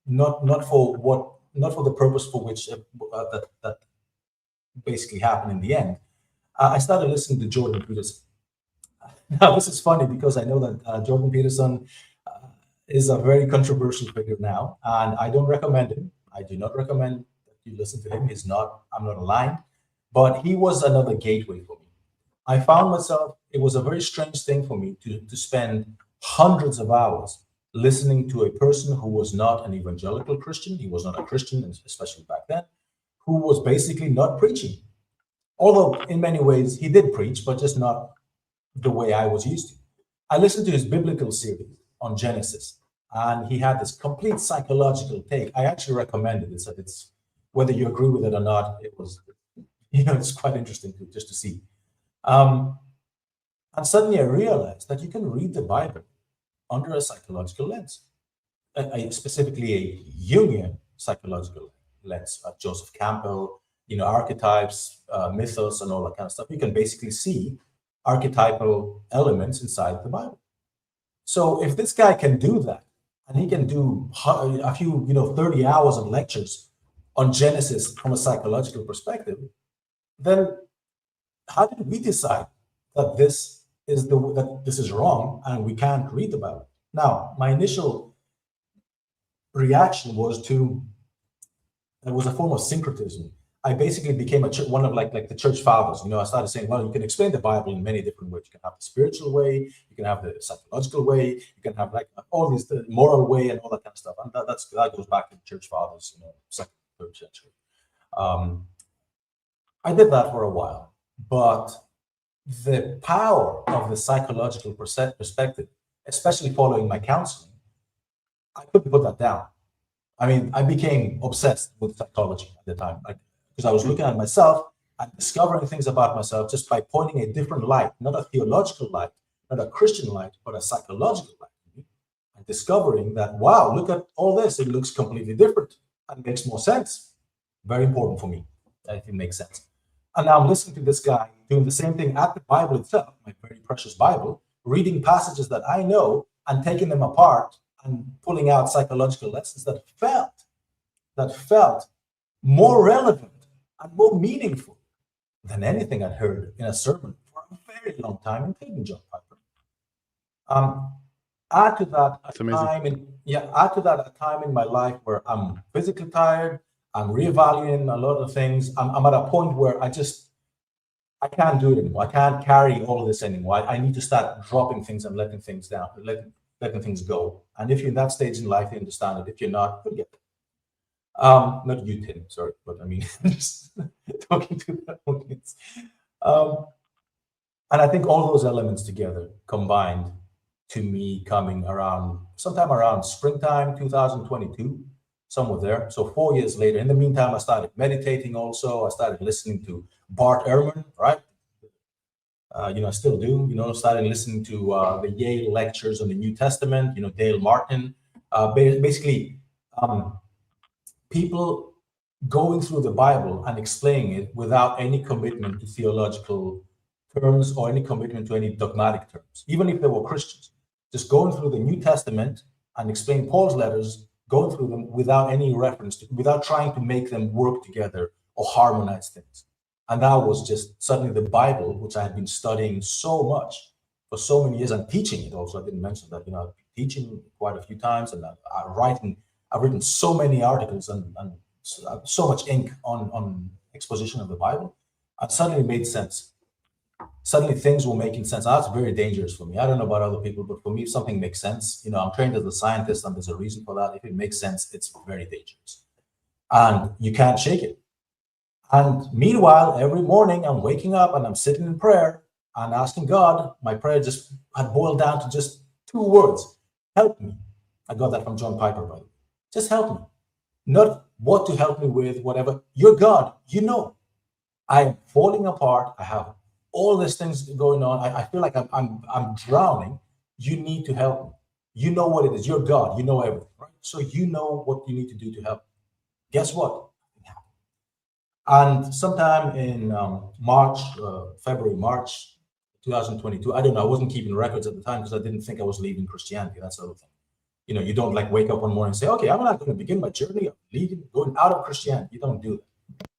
not for the purpose for which that basically happened in the end. I started listening to Jordan Peterson. Now, this is funny because I know that Jordan Peterson is a very controversial figure now, and I don't recommend him. I do not recommend that you listen to him. I'm not aligned, but he was another gateway for me. I found myself, it was a very strange thing for me to spend hundreds of hours listening to a person who was not an evangelical Christian. He was not a Christian, especially back then, who was basically not preaching. Although in many ways he did preach, but just not the way I was used to. I listened to his biblical series on Genesis, and he had this complete psychological take. I actually recommend it. It's whether you agree with it or not, it's quite interesting to see. And suddenly I realized that you can read the Bible under a psychological lens, specifically a Jungian psychological lens. Joseph Campbell, archetypes, mythos, and all that kind of stuff. You can basically see archetypal elements inside the Bible. So if this guy can do that, and he can do a few, 30 hours of lectures on Genesis from a psychological perspective, then how did we decide that this is wrong and we can't read the Bible? Now, my initial reaction was it was a form of syncretism. I basically became one of like the church fathers. I started saying, well, you can explain the Bible in many different ways. You can have the spiritual way, you can have the psychological way, you can have like all these, the moral way and all that kind of stuff. And that goes back to the church fathers, second, third century. I did that for a while, but the power of the psychological perspective, especially following my counseling, I couldn't put that down. I mean, I became obsessed with psychology at the time, because I was looking at myself and discovering things about myself just by pointing a different light, not a theological light, not a Christian light, but a psychological light. And discovering that, wow, look at all this. It looks completely different and makes more sense. Very important for me that it makes sense. And now I'm listening to this guy doing the same thing at the Bible itself, my very precious Bible, reading passages that I know and taking them apart and pulling out psychological lessons that felt more relevant and more meaningful than anything I'd heard in a sermon for a very long time, including John Piper. Add to that That's amazing. add to that a time in my life where I'm physically tired. I'm reevaluating a lot of things. I'm at a point where I can't do it anymore. I can't carry all of this anymore. I need to start dropping things and letting things down, letting things go. And if you're in that stage in life, you understand it. If you're not, forget it. Not you, Tim, sorry, but I mean, just talking to the audience. And I think all those elements together combined to me coming around sometime around springtime 2022, somewhere there. So 4 years later, in the meantime, I started meditating also. I started listening to Bart Ehrman, right? I still do, started listening to the Yale lectures on the New Testament, Dale Martin, basically people going through the Bible and explaining it without any commitment to theological terms or any commitment to any dogmatic terms, even if they were Christians, just going through the New Testament and explain Paul's letters, going through them without any reference to, without trying to make them work together or harmonize things. And that was just suddenly the Bible, which I had been studying so much for so many years and teaching it also. I didn't mention that, I've been teaching quite a few times and I've written so many articles and so much ink on exposition of the Bible. And suddenly it made sense. Suddenly things were making sense. And that's very dangerous for me. I don't know about other people, but for me, if something makes sense, I'm trained as a scientist and there's a reason for that. If it makes sense, it's very dangerous. And you can't shake it. And meanwhile, every morning I'm waking up and I'm sitting in prayer and asking God. My prayer just had boiled down to just 2 words: help me. I got that from John Piper, by the way. Just help me. Not what to help me with, whatever. You're God. I'm falling apart. I have all these things going on. I feel like I'm drowning. You need to help me. You know what it is. You're God. You know everything, right? So you know what you need to do to help. Guess what? And sometime in February, March 2022, I don't know, I wasn't keeping records at the time because I didn't think I was leaving Christianity. That's the other thing. You don't like wake up one morning and say, okay, I'm not going to begin my journey of going out of Christianity. You don't do that.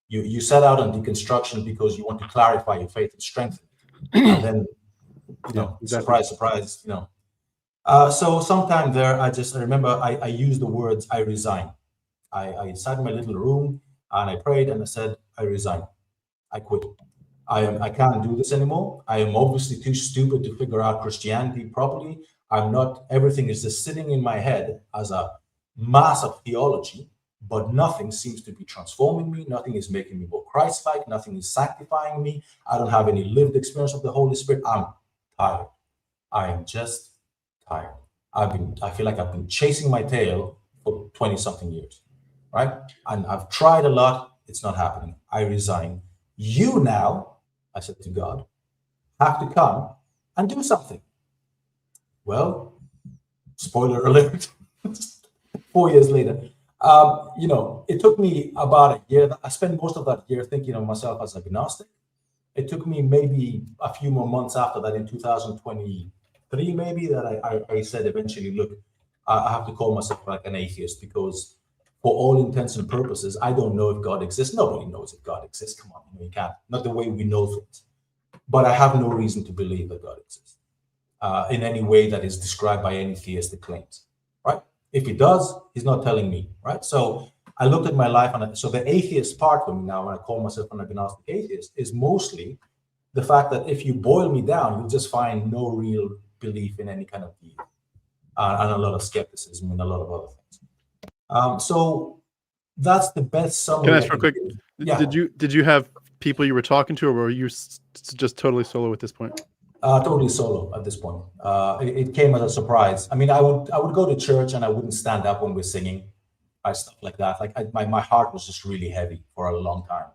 You set out on deconstruction because you want to clarify your faith and strengthen it. And then, exactly. Surprise, surprise, So sometime there, I remember I used the words, I resign. I sat in my little room and I prayed and I said, I resign. I quit. I can't do this anymore. I am obviously too stupid to figure out Christianity properly. I'm not, everything is just sitting in my head as a mass of theology, but nothing seems to be transforming me. Nothing is making me more Christ-like. Nothing is sanctifying me. I don't have any lived experience of the Holy Spirit. I'm tired. I am just tired. I feel like I've been chasing my tail for 20-something years, right? And I've tried a lot. It's not happening. I resign. You now, I said to God, have to come and do something. Well, spoiler alert, 4 years later, it took me about a year. I spent most of that year thinking of myself as agnostic. It took me maybe a few more months after that in 2023, maybe, that I said eventually, look, I have to call myself like an atheist because for all intents and purposes, I don't know if God exists. Nobody knows if God exists. Come on, you can't. Not the way we know things. But I have no reason to believe that God exists in any way that is described by any theistic claims, right? If he does, he's not telling me, right? So I looked at my life, and so the atheist part for me now, when I call myself an agnostic atheist, is mostly the fact that if you boil me down, you'll just find no real belief in any kind of deity, and a lot of skepticism and a lot of other things. So that's the best summary. Can I ask real quick? Yeah. Did you have people you were talking to, or were you just totally solo at this point? Totally solo at this point. It came as a surprise. I mean, I would go to church and I wouldn't stand up when we're singing, stuff like that. Like my heart was just really heavy for a long time.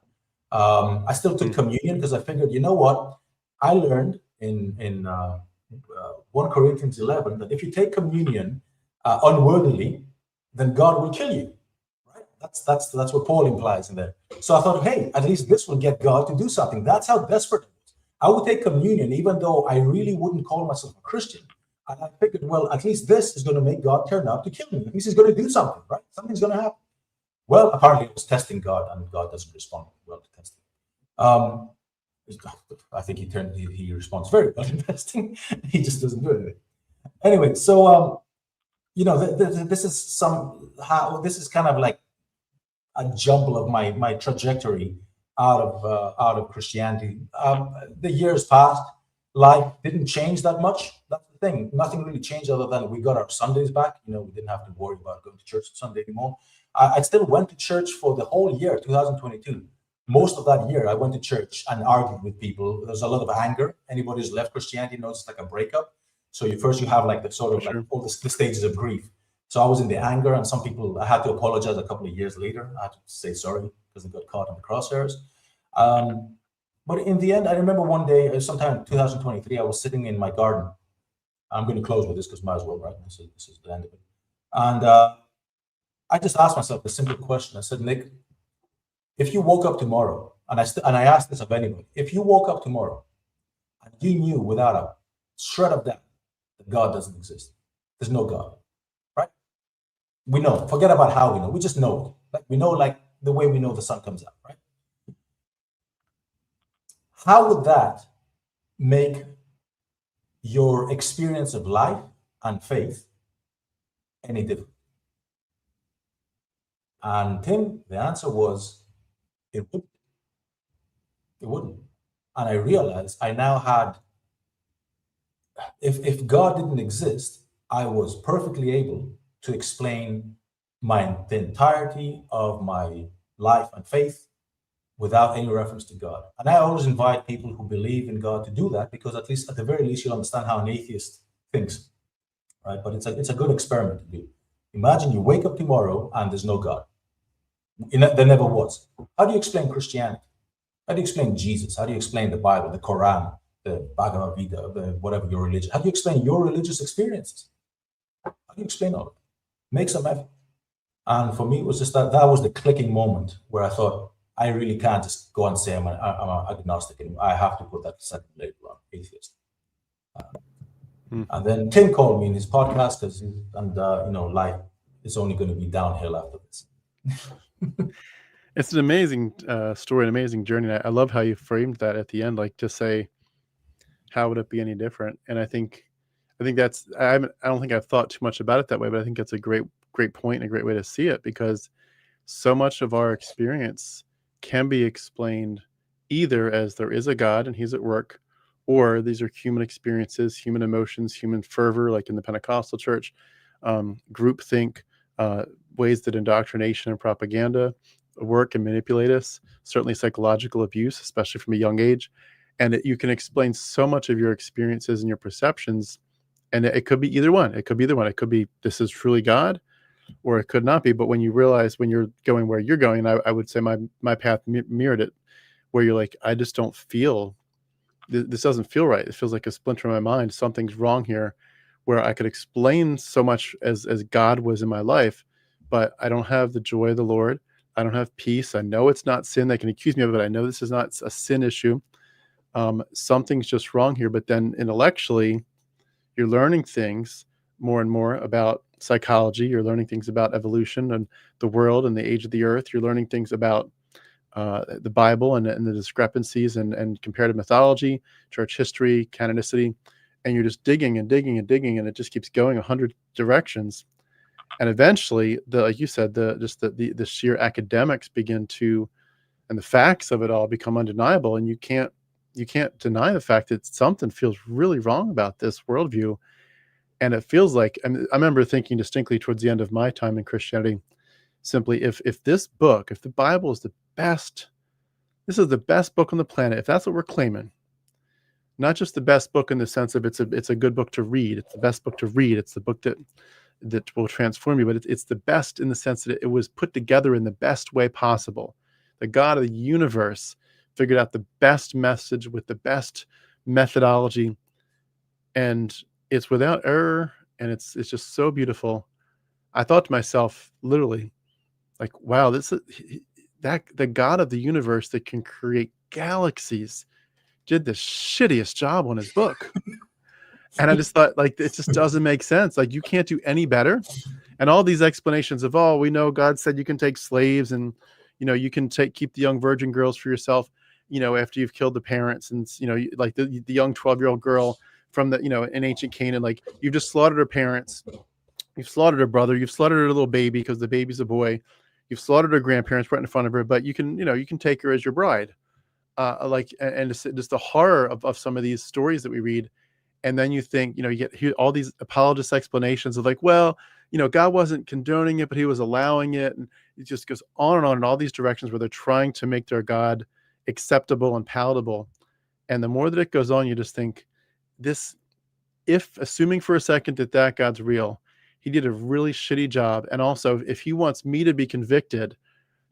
I still took communion because I figured, you know what? I learned in 1 Corinthians 11 that if you take communion unworthily, then God will kill you. Right? That's what Paul implies in there. So I thought, hey, at least this will get God to do something. That's how desperate. I would take communion, even though I really wouldn't call myself a Christian. And I figured, well, at least this is going to make God turn up to kill me. At least he's going to do something, right? Something's going to happen. Well, apparently it was testing God, and God doesn't respond well to testing. I think he responds very well to testing. He just doesn't do anything. Anyway, so this is kind of like a jumble of my trajectory out of Christianity. The years passed, life didn't change that much. That's the thing. Nothing really changed other than we got our Sundays back. We didn't have to worry about going to church on Sunday anymore. I still went to church for the whole year, 2022. Most of that year, I went to church and argued with people. There's a lot of anger. Anybody who's left Christianity knows it's like a breakup. So you have like the sort of like all the stages of grief. So I was in the anger, and some people, I had to apologize a couple of years later. I had to say sorry because I got caught in the crosshairs. But in the end, I remember one day, sometime in 2023, I was sitting in my garden. I'm going to close with this because might as well, right? This is the end of it. And I just asked myself a simple question. I said, Nick, if you woke up tomorrow, and I asked this of anybody, if you woke up tomorrow and you knew without a shred of doubt that God doesn't exist, there's no God, right? We know. Forget about how we know. We just know it. Like we know, like the way we know the sun comes out, right? How would that make your experience of life and faith any different? And Tim, the answer was, it wouldn't. It wouldn't. And I realized I now had, if God didn't exist, I was perfectly able to explain the entirety of my life and faith without any reference to God. And I always invite people who believe in God to do that, because at least, at the very least, you'll understand how an atheist thinks, right? But it's a good experiment to do. Imagine you wake up tomorrow and there's no God. There never was. How do you explain Christianity? How do you explain Jesus? How do you explain the Bible, the Quran, the Bhagavad Gita, whatever your religion? How do you explain your religious experiences? How do you explain all of it? Make some effort. And for me, it was just that was the clicking moment where I thought, I really can't just go and say I'm an agnostic anymore. I have to put that second label on, atheist. And then Tim called me in his podcast, life is only going to be downhill after this. It's an amazing story, an amazing journey. I love how you framed that at the end, like to say, how would it be any different? And I think that's, I don't think I've thought too much about it that way, but I think that's a great point and a great way to see it, because so much of our experience can be explained either as there is a God and he's at work, or these are human experiences, human emotions, human fervor, like in the Pentecostal church, groupthink, ways that indoctrination and propaganda work and manipulate us, certainly psychological abuse, especially from a young age. And you can explain so much of your experiences and your perceptions, and it could be either one. It could be either one. It could be this is truly God, or it could not be. But when you realize, when you're going where you're going, I would say my path mirrored it, where you're like, I just don't feel, this doesn't feel right. It feels like a splinter in my mind. Something's wrong here, where I could explain so much as God was in my life, but I don't have the joy of the Lord. I don't have peace. I know it's not sin. They can accuse me of it. I know this is not a sin issue. Something's just wrong here. But then intellectually, you're learning things more and more about psychology. You're learning things about evolution and the world and the age of the earth. You're learning things about the Bible and the discrepancies and comparative mythology, church history, canonicity. And you're just digging and digging and digging, and it just keeps going 100 directions. And eventually, like you said, the sheer academics begin to, and the facts of it all become undeniable. And you can't deny the fact that something feels really wrong about this worldview. And it feels like, I remember thinking distinctly towards the end of my time in Christianity, simply, if this book, if the Bible is the best, this is the best book on the planet, if that's what we're claiming, not just the best book in the sense of it's a good book to read, it's the best book to read, it's the book that will transform you, but it's the best in the sense that it was put together in the best way possible. The God of the universe figured out the best message with the best methodology, and it's without error, and it's just so beautiful. I thought to myself, literally, like, wow, this is the God of the universe that can create galaxies did the shittiest job on his book. And I just thought, like, it just doesn't make sense. Like, you can't do any better. And all these explanations of, oh, we know God said you can take slaves, and you can keep the young virgin girls for yourself, after you've killed the parents, and like the young 12-year-old girl from the, in ancient Canaan, like you've just slaughtered her parents, you've slaughtered her brother, you've slaughtered her little baby because the baby's a boy, you've slaughtered her grandparents right in front of her, but you can take her as your bride. And just the horror of some of these stories that we read. And then you think, you get all these apologist explanations of like, well, God wasn't condoning it, but he was allowing it. And it just goes on and on in all these directions where they're trying to make their God acceptable and palatable. And the more that it goes on, you just think if assuming for a second that God's real, he did a really shitty job. And also if he wants me to be convicted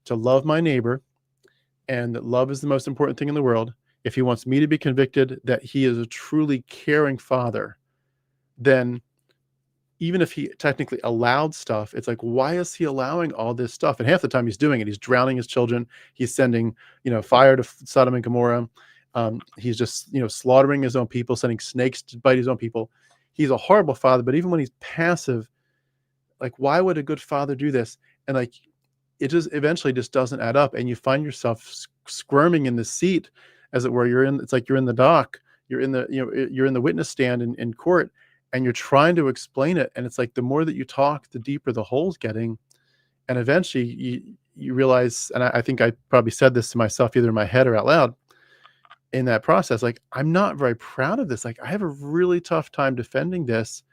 to love my neighbor, and that love is the most important thing in the world, if he wants me to be convicted that he is a truly caring father, then even if he technically allowed stuff, it's like, why is he allowing all this stuff? And half the time he's doing it. He's drowning his children. He's sending, fire to Sodom and Gomorrah. He's just, slaughtering his own people, sending snakes to bite his own people. He's a horrible father, but even when he's passive, like, why would a good father do this? And like, it just eventually just doesn't add up. And you find yourself squirming in the seat, as it were. It's like you're in the dock, you're in the witness stand in court, and you're trying to explain it. And it's like, the more that you talk, the deeper the hole's getting. And eventually you realize, and I think I probably said this to myself either in my head or out loud in that process, like, I'm not very proud of this. Like, I have a really tough time defending this.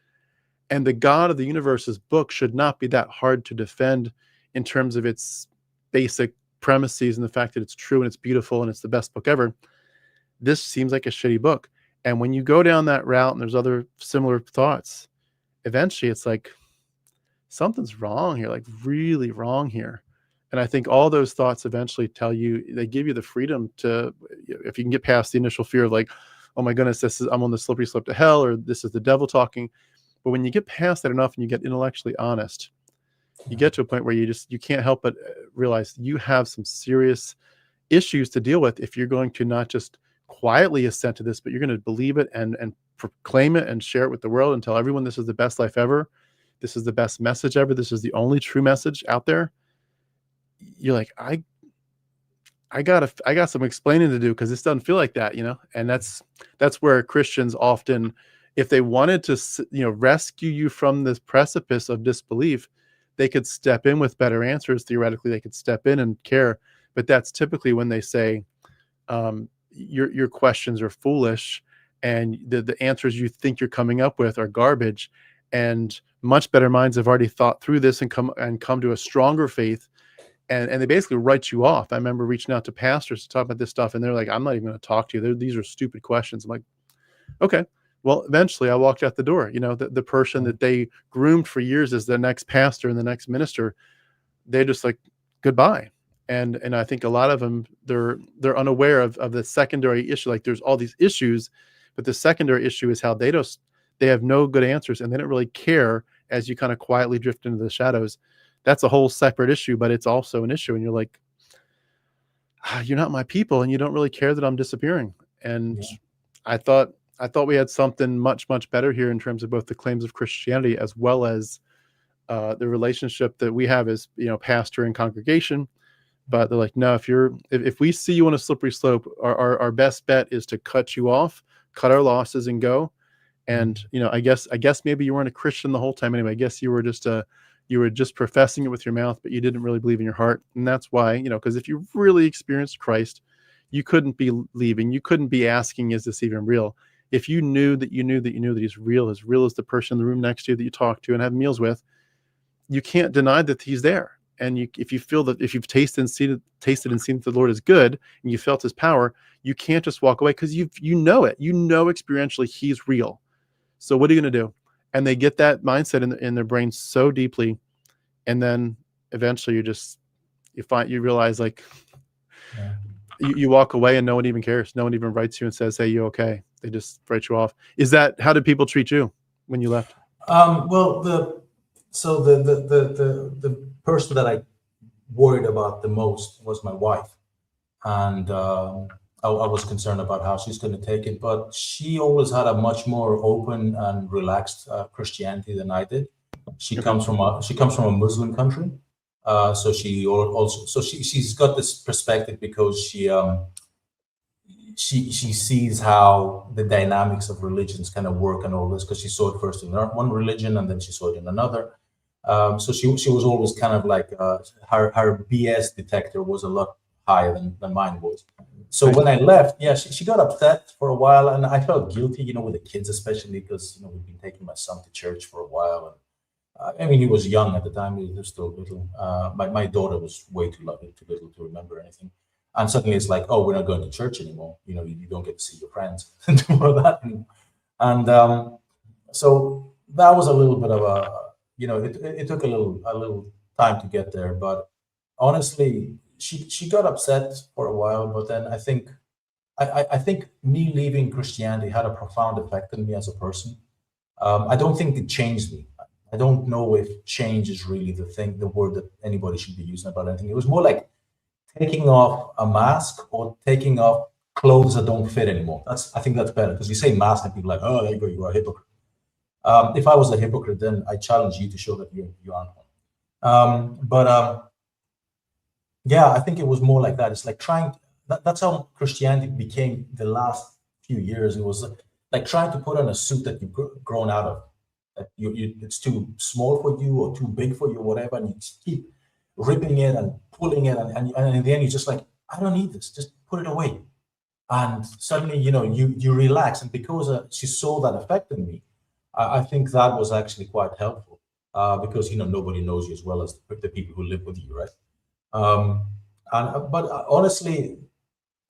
And the God of the universe's book should not be that hard to defend in terms of its basic premises and the fact that it's true and it's beautiful and it's the best book ever. This seems like a shitty book. And when you go down that route and there's other similar thoughts, eventually it's like, something's wrong here, like really wrong here. And I think all those thoughts eventually they give you the freedom to, if you can get past the initial fear of like, oh my goodness, I'm on the slippery slope to hell, or this is the devil talking. But when you get past that enough and you get intellectually honest, you get to a point where you can't help but realize you have some serious issues to deal with if you're going to not just quietly assent to this, but you're going to believe it and proclaim it and share it with the world and tell everyone this is the best life ever. This is the best message ever. This is the only true message out there. You're like, I got some explaining to do because this doesn't feel like that, and that's where Christians often, if they wanted to, rescue you from this precipice of disbelief, they could step in with better answers. Theoretically, they could step in and care. But that's typically when they say, your questions are foolish and the answers you think you're coming up with are garbage. And much better minds have already thought through this and come to a stronger faith. And they basically write you off. I remember reaching out to pastors to talk about this stuff, and they're like, I'm not even going to talk to you. These are stupid questions. I'm like, okay. Well, eventually I walked out the door. The person that they groomed for years as the next pastor and the next minister, they're just like, goodbye. And I think a lot of them, they're unaware of the secondary issue. Like, there's all these issues, but the secondary issue is how they have no good answers, and they don't really care as you kind of quietly drift into the shadows. That's a whole separate issue, but it's also an issue. And you're like, you're not my people, and you don't really care that I'm disappearing. And I thought we had something much, much better here in terms of both the claims of Christianity as well as the relationship that we have as, pastor and congregation. But they're like, no, if we see you on a slippery slope, our best bet is to cut you off, cut our losses and go. And, I guess maybe you weren't a Christian the whole time anyway. I guess you were just professing it with your mouth, but you didn't really believe in your heart. And that's why, because if you really experienced Christ, you couldn't be leaving. You couldn't be asking, is this even real? If you knew that he's real as the person in the room next to you that you talk to and have meals with, you can't deny that he's there. And if you feel that, if you've tasted and seen that the Lord is good and you felt his power, you can't just walk away because you know it. Experientially he's real. So what are you going to do? And they get that mindset in their brain so deeply, and then eventually you realize, like, you walk away and no one even cares. No one even writes you and says, "Hey, you okay?" They just write you off. How did people treat you when you left? Well, the person that I worried about the most was my wife, and I was concerned about how she's going to take it. But she always had a much more open and relaxed Christianity than I did. She comes from a Muslim country, so she's got this perspective because she sees how the dynamics of religions kind of work and all this, because she saw it first in one religion and then she saw it in another. So she was always kind of like her BS detector was a lot higher than mine was. So when I left, yeah, she got upset for a while, and I felt guilty, with the kids especially, because we've been taking my son to church for a while, and I mean he was young at the time; he was still little. My daughter was way too little to remember anything, and suddenly it's like, oh, we're not going to church anymore. You don't get to see your friends and do all of that anymore. And so that was a little bit of a, it took a little time to get there, but honestly, she got upset for a while, but then I think me leaving Christianity had a profound effect on me as a person. I don't think it changed me. I don't know if change is really the word that anybody should be using about anything. It was more like taking off a mask or taking off clothes that don't fit anymore. I think that's better, because you say mask and people are like, oh, there you go, you are a hypocrite. If I was a hypocrite, then I challenge you to show that you aren't one. Yeah, I think it was more like that. It's like that's how Christianity became the last few years. It was like trying to put on a suit that you've grown out of. That it's too small for you or too big for you or whatever, and you just keep ripping it and pulling it, and in the end you're just like, I don't need this, just put it away. And suddenly, you relax. And because she saw that effect in me, I think that was actually quite helpful, because nobody knows you as well as the people who live with you, right? But honestly,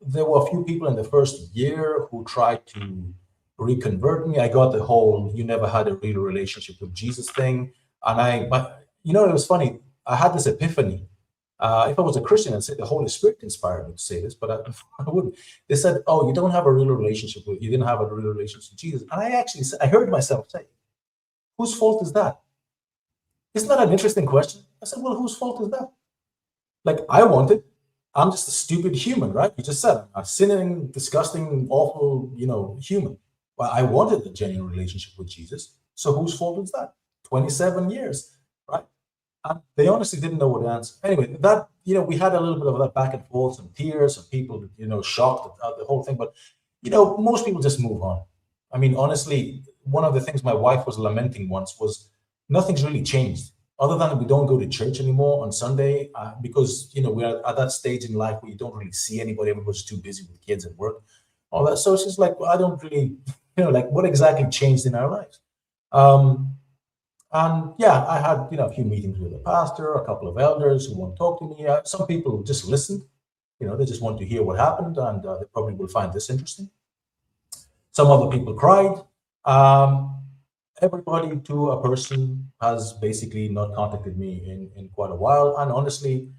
there were a few people in the first year who tried to reconvert me. I got the whole "you never had a real relationship with Jesus" thing, but it was funny. I had this epiphany. If I was a Christian, I'd say the Holy Spirit inspired me to say this, but I wouldn't. They said, "Oh, you didn't have a real relationship with Jesus." And I heard myself say, "Whose fault is that?" Isn't that an interesting question? I said, "Well, whose fault is that? Like, I want it. I'm just a stupid human, right? You just said I'm a sinning, disgusting, awful, human. Well, I wanted a genuine relationship with Jesus. So whose fault is that? 27 years, right?" And they honestly didn't know what to answer. Anyway, that, we had a little bit of that back and forth, some tears, some people, shocked at the whole thing. But, most people just move on. I mean, honestly, one of the things my wife was lamenting once was nothing's really changed, other than we don't go to church anymore on Sunday, because, we're at that stage in life where you don't really see anybody. Everybody's too busy with kids and work, all that. So it's just like, well, I don't really, like, what exactly changed in our lives? And yeah, I had, a few meetings with a pastor, a couple of elders who want to talk to me. Some people just listened, they just want to hear what happened, and they probably will find this interesting. Some other people cried. Everybody to a person has basically not contacted me in quite a while. And honestly,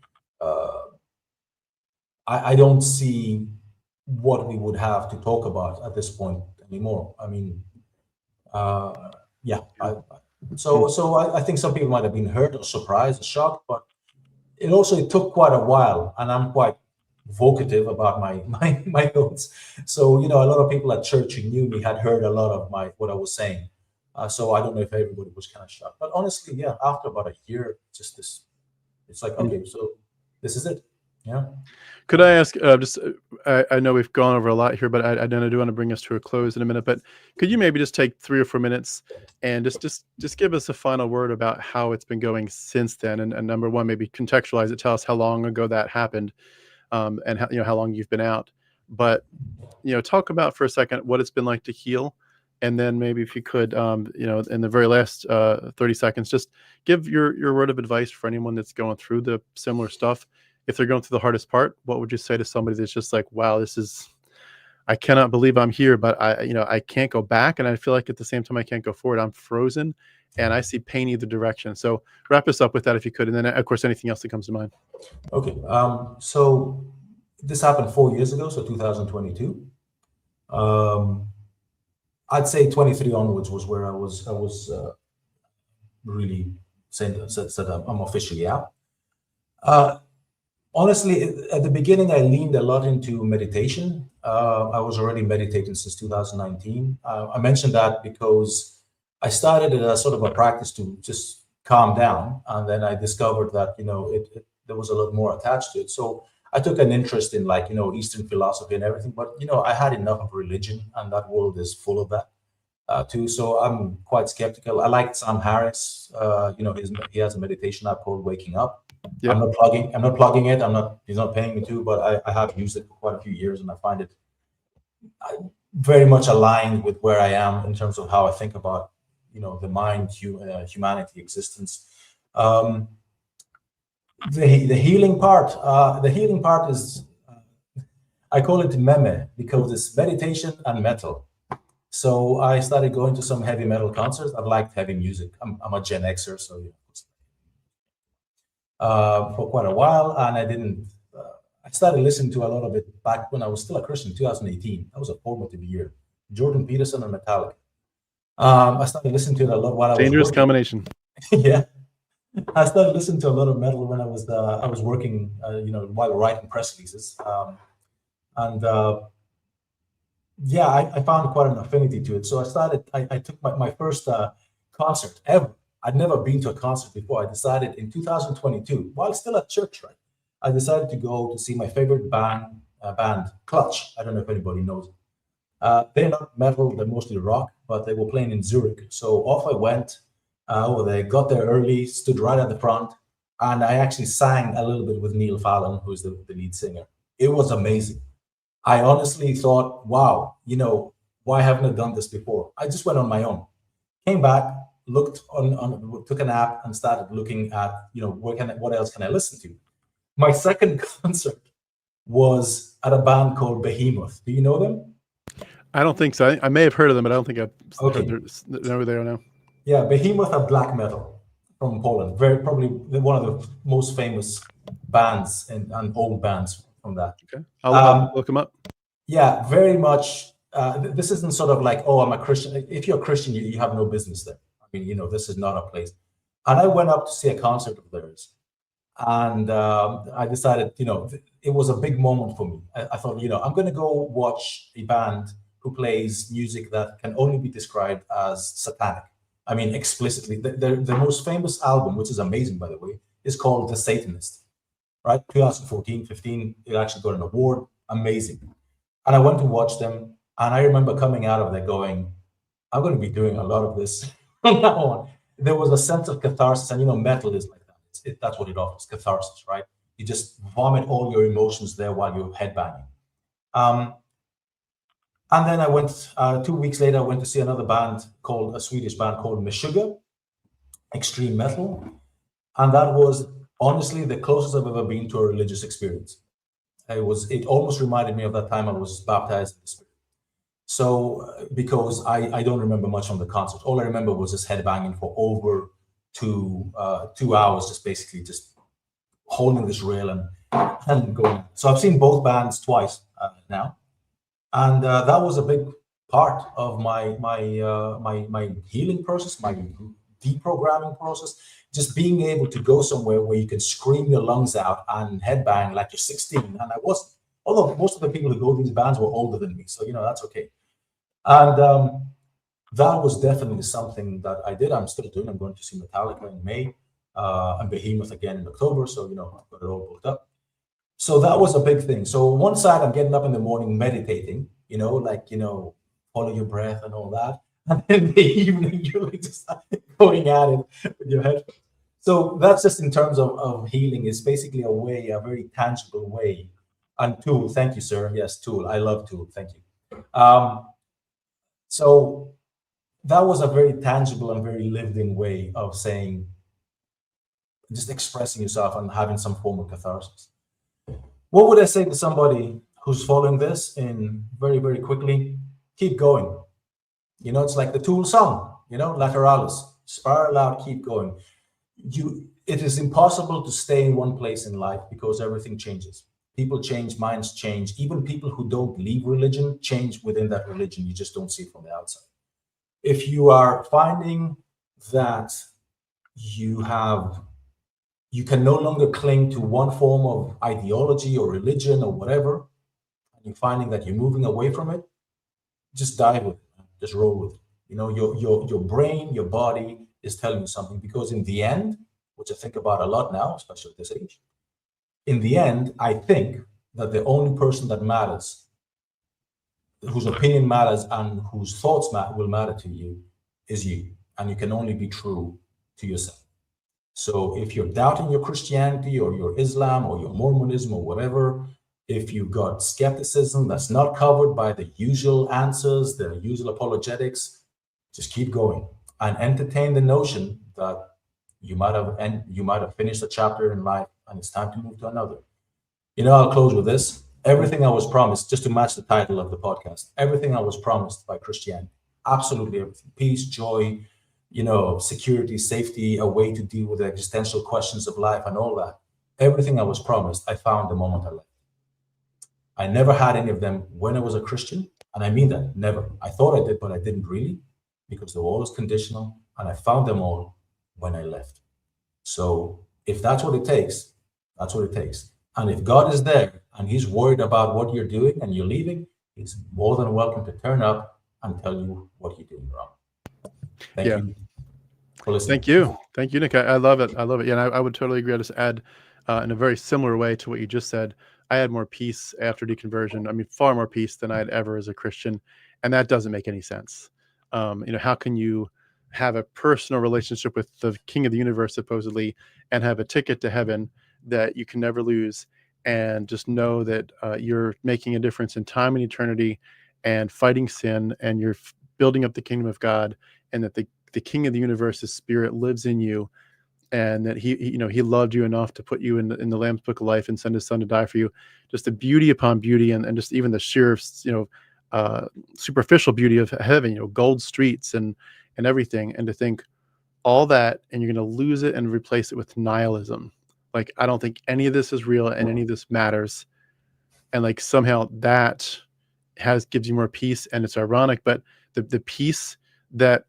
I don't see what we would have to talk about at this point anymore. I mean, yeah. So I think some people might have been hurt or surprised or shocked, but it took quite a while, and I'm quite vocative about my thoughts. So, a lot of people at church who knew me had heard a lot of what I was saying. So I don't know if everybody was kind of shocked, but honestly, yeah, after about a year, it's like, okay, so this is it. Yeah. Could I ask, I know we've gone over a lot here, but I do want to bring us to a close in a minute, but could you maybe just take 3 or 4 minutes and just give us a final word about how it's been going since then? And number one, maybe contextualize it, tell us how long ago that happened, and how long you've been out. But, talk about for a second what it's been like to heal. And then maybe if you could, in the very last 30 seconds, just give your word of advice for anyone that's going through the similar stuff. If they're going through the hardest part, what would you say to somebody that's just like, wow, I cannot believe I'm here, but I can't go back. And I feel like at the same time, I can't go forward. I'm frozen and I see pain either direction. So wrap us up with that if you could. And then of course, anything else that comes to mind. Okay. So this happened 4 years ago. So 2022. I'd say 23 onwards was where I was really said I'm officially out. Honestly, at the beginning, I leaned a lot into meditation. I was already meditating since 2019. I mentioned that because I started it as sort of a practice to just calm down, and then I discovered that there was a lot more attached to it. So I took an interest in, like, Eastern philosophy and everything, but I had enough of religion, and that world is full of that too. So I'm quite skeptical. I like Sam Harris. He has a meditation app called Waking Up. Yeah. I'm not plugging it. He's not paying me to, but I have used it for quite a few years, and I find it very much aligned with where I am in terms of how I think about, the mind, humanity, existence. The healing part. The healing part is, I call it meme, because it's meditation and metal. So I started going to some heavy metal concerts. I've liked heavy music. I'm a Gen Xer, so for quite a while, and I started listening to a lot of it back when I was still a Christian, 2018. That was a formative year. Jordan Peterson and Metallica. I started listening to it a lot while I was dangerous combination. Yeah, I started listening to a lot of metal when I was working, while writing press releases, yeah, I found quite an affinity to it. So I took my first concert ever. I'd never been to a concert before. I decided in 2022, while still at church, right? I decided to go to see my favorite band, Clutch. I don't know if anybody knows it. They're not metal, they're mostly rock, but they were playing in Zurich. So off I went over there, got there early, stood right at the front, and I actually sang a little bit with Neil Fallon, who's the lead singer. It was amazing. I honestly thought, wow, why haven't I done this before? I just went on my own, came back, looked took an app and started looking at, what else can I listen to? My second concert was at a band called Behemoth. Do you know them? I don't think so. I may have heard of them, but I don't think I've Okay. know who they are now. Yeah, Behemoth are black metal from Poland. Probably one of the most famous bands and old bands from that. Okay, I'll look them up. Yeah, very much. This isn't sort of like, oh, I'm a Christian. If you're a Christian, you have no business there. I mean, this is not a place. And I went up to see a concert of theirs. And I decided, it was a big moment for me. I thought, I'm going to go watch a band who plays music that can only be described as satanic. I mean, explicitly. The most famous album, which is amazing, by the way, is called The Satanist, right? 2014, 15, it actually got an award. Amazing. And I went to watch them. And I remember coming out of there going, I'm going to be doing a lot of this from now on. There was a sense of catharsis. And, metal is like that. That's what it offers, catharsis, right? You just vomit all your emotions there while you're headbanging. And then I went, 2 weeks later, I went to see another band a Swedish band called Meshuggah, extreme metal. And that was honestly the closest I've ever been to a religious experience. It almost reminded me of that time I was baptized in the Spirit. So, because I don't remember much from the concert. All I remember was just headbanging for over 2 hours, just basically just holding this rail and going. So I've seen both bands twice now. And that was a big part of my healing process, my deprogramming process. Just being able to go somewhere where you can scream your lungs out and headbang like you're 16. And I wasn't. Although most of the people who go to these bands were older than me, so that's okay. And that was definitely something that I did. I'm still doing. I'm going to see Metallica in May and Behemoth again in October. So I've got it all booked up. So that was a big thing. So one side, I'm getting up in the morning meditating, follow your breath and all that. And in the evening, you're just going at it with your head. So that's just in terms of healing. It's basically a very tangible way. And Tool, thank you, sir. Yes, Tool. I love Tool. Thank you. So that was a very tangible and very lived-in way of saying, just expressing yourself and having some form of catharsis. What would I say to somebody who's following this in very, very quickly? Keep going. It's like the Tool song, Lateralis. Spiral out, keep going. It is impossible to stay in one place in life because everything changes. People change, minds change. Even people who don't leave religion change within that religion. You just don't see it from the outside. If you are finding that you can no longer cling to one form of ideology or religion or whatever, and you're finding that you're moving away from it, just dive with it, just roll with it. Your brain, your body is telling you something, because in the end, which I think about a lot now, especially at this age, in the end, I think that the only person that matters, whose opinion matters and whose thoughts will matter to you, is you. And you can only be true to yourself. So if you're doubting your Christianity or your Islam or your Mormonism or whatever, if you've got skepticism that's not covered by the usual answers, the usual apologetics, just keep going and entertain the notion that you might have finished a chapter in life and it's time to move to another. I'll close with this. Everything I was promised, just to match the title of the podcast, everything I was promised by Christianity, absolutely everything, peace, joy, security, safety, a way to deal with the existential questions of life and all that. Everything I was promised, I found the moment I left. I never had any of them when I was a Christian. And I mean that, never. I thought I did, but I didn't really, because they were always conditional. And I found them all when I left. So if that's what it takes, that's what it takes. And if God is there and he's worried about what you're doing and you're leaving, he's more than welcome to turn up and tell you what you're doing wrong. Thank you for listening. Thank you. Thank you, Nick. I love it. I love it. Yeah, and I would totally agree. I'll just add in a very similar way to what you just said. I had more peace after deconversion. I mean, far more peace than I had ever as a Christian. And that doesn't make any sense. How can you have a personal relationship with the King of the universe, supposedly, and have a ticket to heaven that you can never lose, and just know that you're making a difference in time and eternity and fighting sin, and you're building up the kingdom of God, and that the King of the universe's spirit lives in you, and that he loved you enough to put you in the Lamb's Book of Life and send his son to die for you. Just the beauty upon beauty, and just even the sheer superficial beauty of heaven, gold streets and everything, and to think all that, and you're going to lose it and replace it with nihilism. Like, I don't think any of this is real and any of this matters. And like somehow that gives you more peace. And it's ironic, but the peace that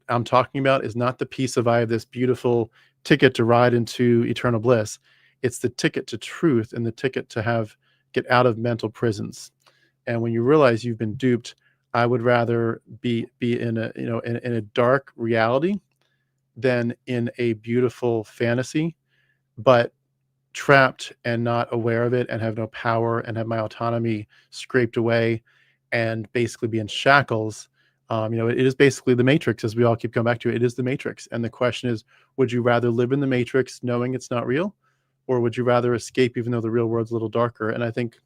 I'm talking about is not the peace of I have this beautiful ticket to ride into eternal bliss. It's the ticket to truth and the ticket to get out of mental prisons. And when you realize you've been duped, I would rather be in a dark reality than in a beautiful fantasy, but trapped and not aware of it, and have no power, and have my autonomy scraped away, and basically be in shackles. It is basically the Matrix, as we all keep coming back to. It is the Matrix. And the question is, would you rather live in the Matrix knowing it's not real, or would you rather escape even though the real world's a little darker? And I think,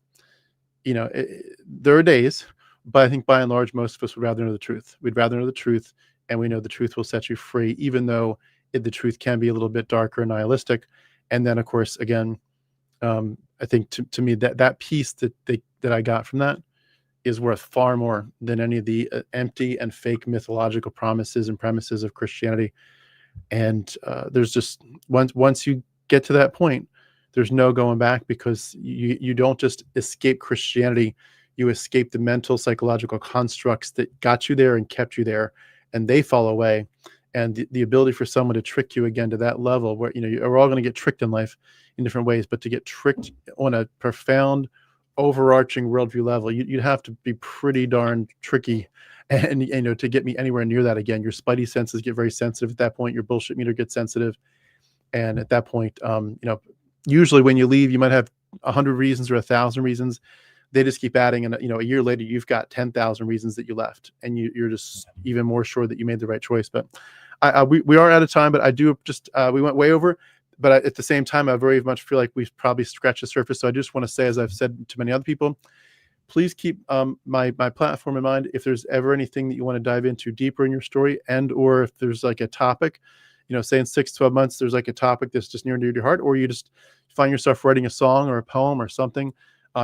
there are days, but I think by and large, most of us would rather know the truth. We'd rather know the truth, and we know the truth will set you free, even though the truth can be a little bit darker and nihilistic. And then, of course, again, I think to me that piece that I got from that is worth far more than any of the empty and fake mythological promises and premises of Christianity. And there's just once you get to that point, there's no going back, because you don't just escape Christianity, you escape the mental, psychological constructs that got you there and kept you there, and they fall away. And the ability for someone to trick you again to that level, where we're all going to get tricked in life in different ways, but to get tricked on a profound, overarching worldview level, you'd have to be pretty darn tricky, and to get me anywhere near that again. Your spidey senses get very sensitive at that point. Your bullshit meter gets sensitive, and at that point, usually when you leave, you might have 100 reasons or 1,000 reasons. They just keep adding, and a year later, you've got 10,000 reasons that you left, and you're just even more sure that you made the right choice. But we are out of time, but I do just we went way over. But at the same time, I very much feel like we've probably scratched the surface. So I just want to say, as I've said to many other people, please keep my platform in mind. If there's ever anything that you want to dive into deeper in your story, and or if there's like a topic, say in 6-12 months, there's like a topic that's just near and dear to your heart, or you just find yourself writing a song or a poem or something,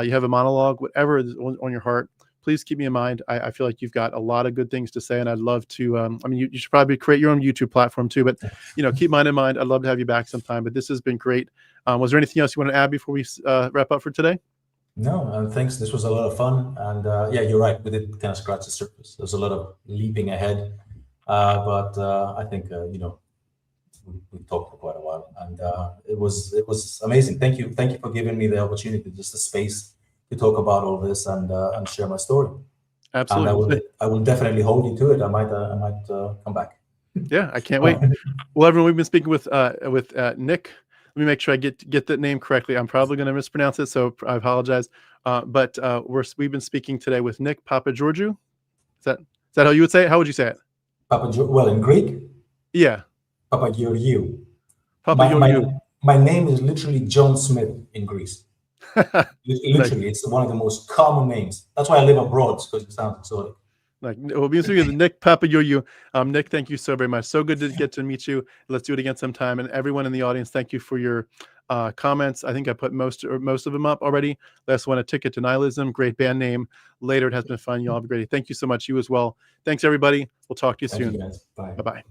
you have a monologue, whatever is on your heart, please keep me in mind. I feel like you've got a lot of good things to say, and I'd love to, you should probably create your own YouTube platform too, but, keep mine in mind. I'd love to have you back sometime, but this has been great. Was there anything else you want to add before we wrap up for today? No, thanks. This was a lot of fun. And yeah, you're right. We did kind of scratch the surface. There's a lot of leaping ahead. But I think, we talked for quite a while, and it was amazing. Thank you for giving me the opportunity, just the space to talk about all this and share my story. Absolutely. And I will definitely hold you to it. I might come back. Yeah, I can't wait. Well, everyone, we've been speaking with Nik, let me make sure I get that name correctly. I'm probably going to mispronounce it, so I apologize. But we've been speaking today with Nik Papageorgiou. Is that how you would say it? How would you say it? Well, in Greek? Yeah. Papageorgiou. Papageorgiou. My name is literally John Smith in Greece. Literally, it's one of the most common names. That's why I live abroad, because it sounds exotic. We'll be speaking with Nik Papageorgiou. Nik, thank you so very much. So good to get to meet you. Let's do it again sometime. And everyone in the audience, thank you for your comments. I think I put most of them up already. Last one, A Ticket to Nihilism. Great band name. Later, it has been fun. Y'all have a great day. Thank you so much. You as well. Thanks, everybody. We'll talk to you soon. You guys. Bye. Bye-bye.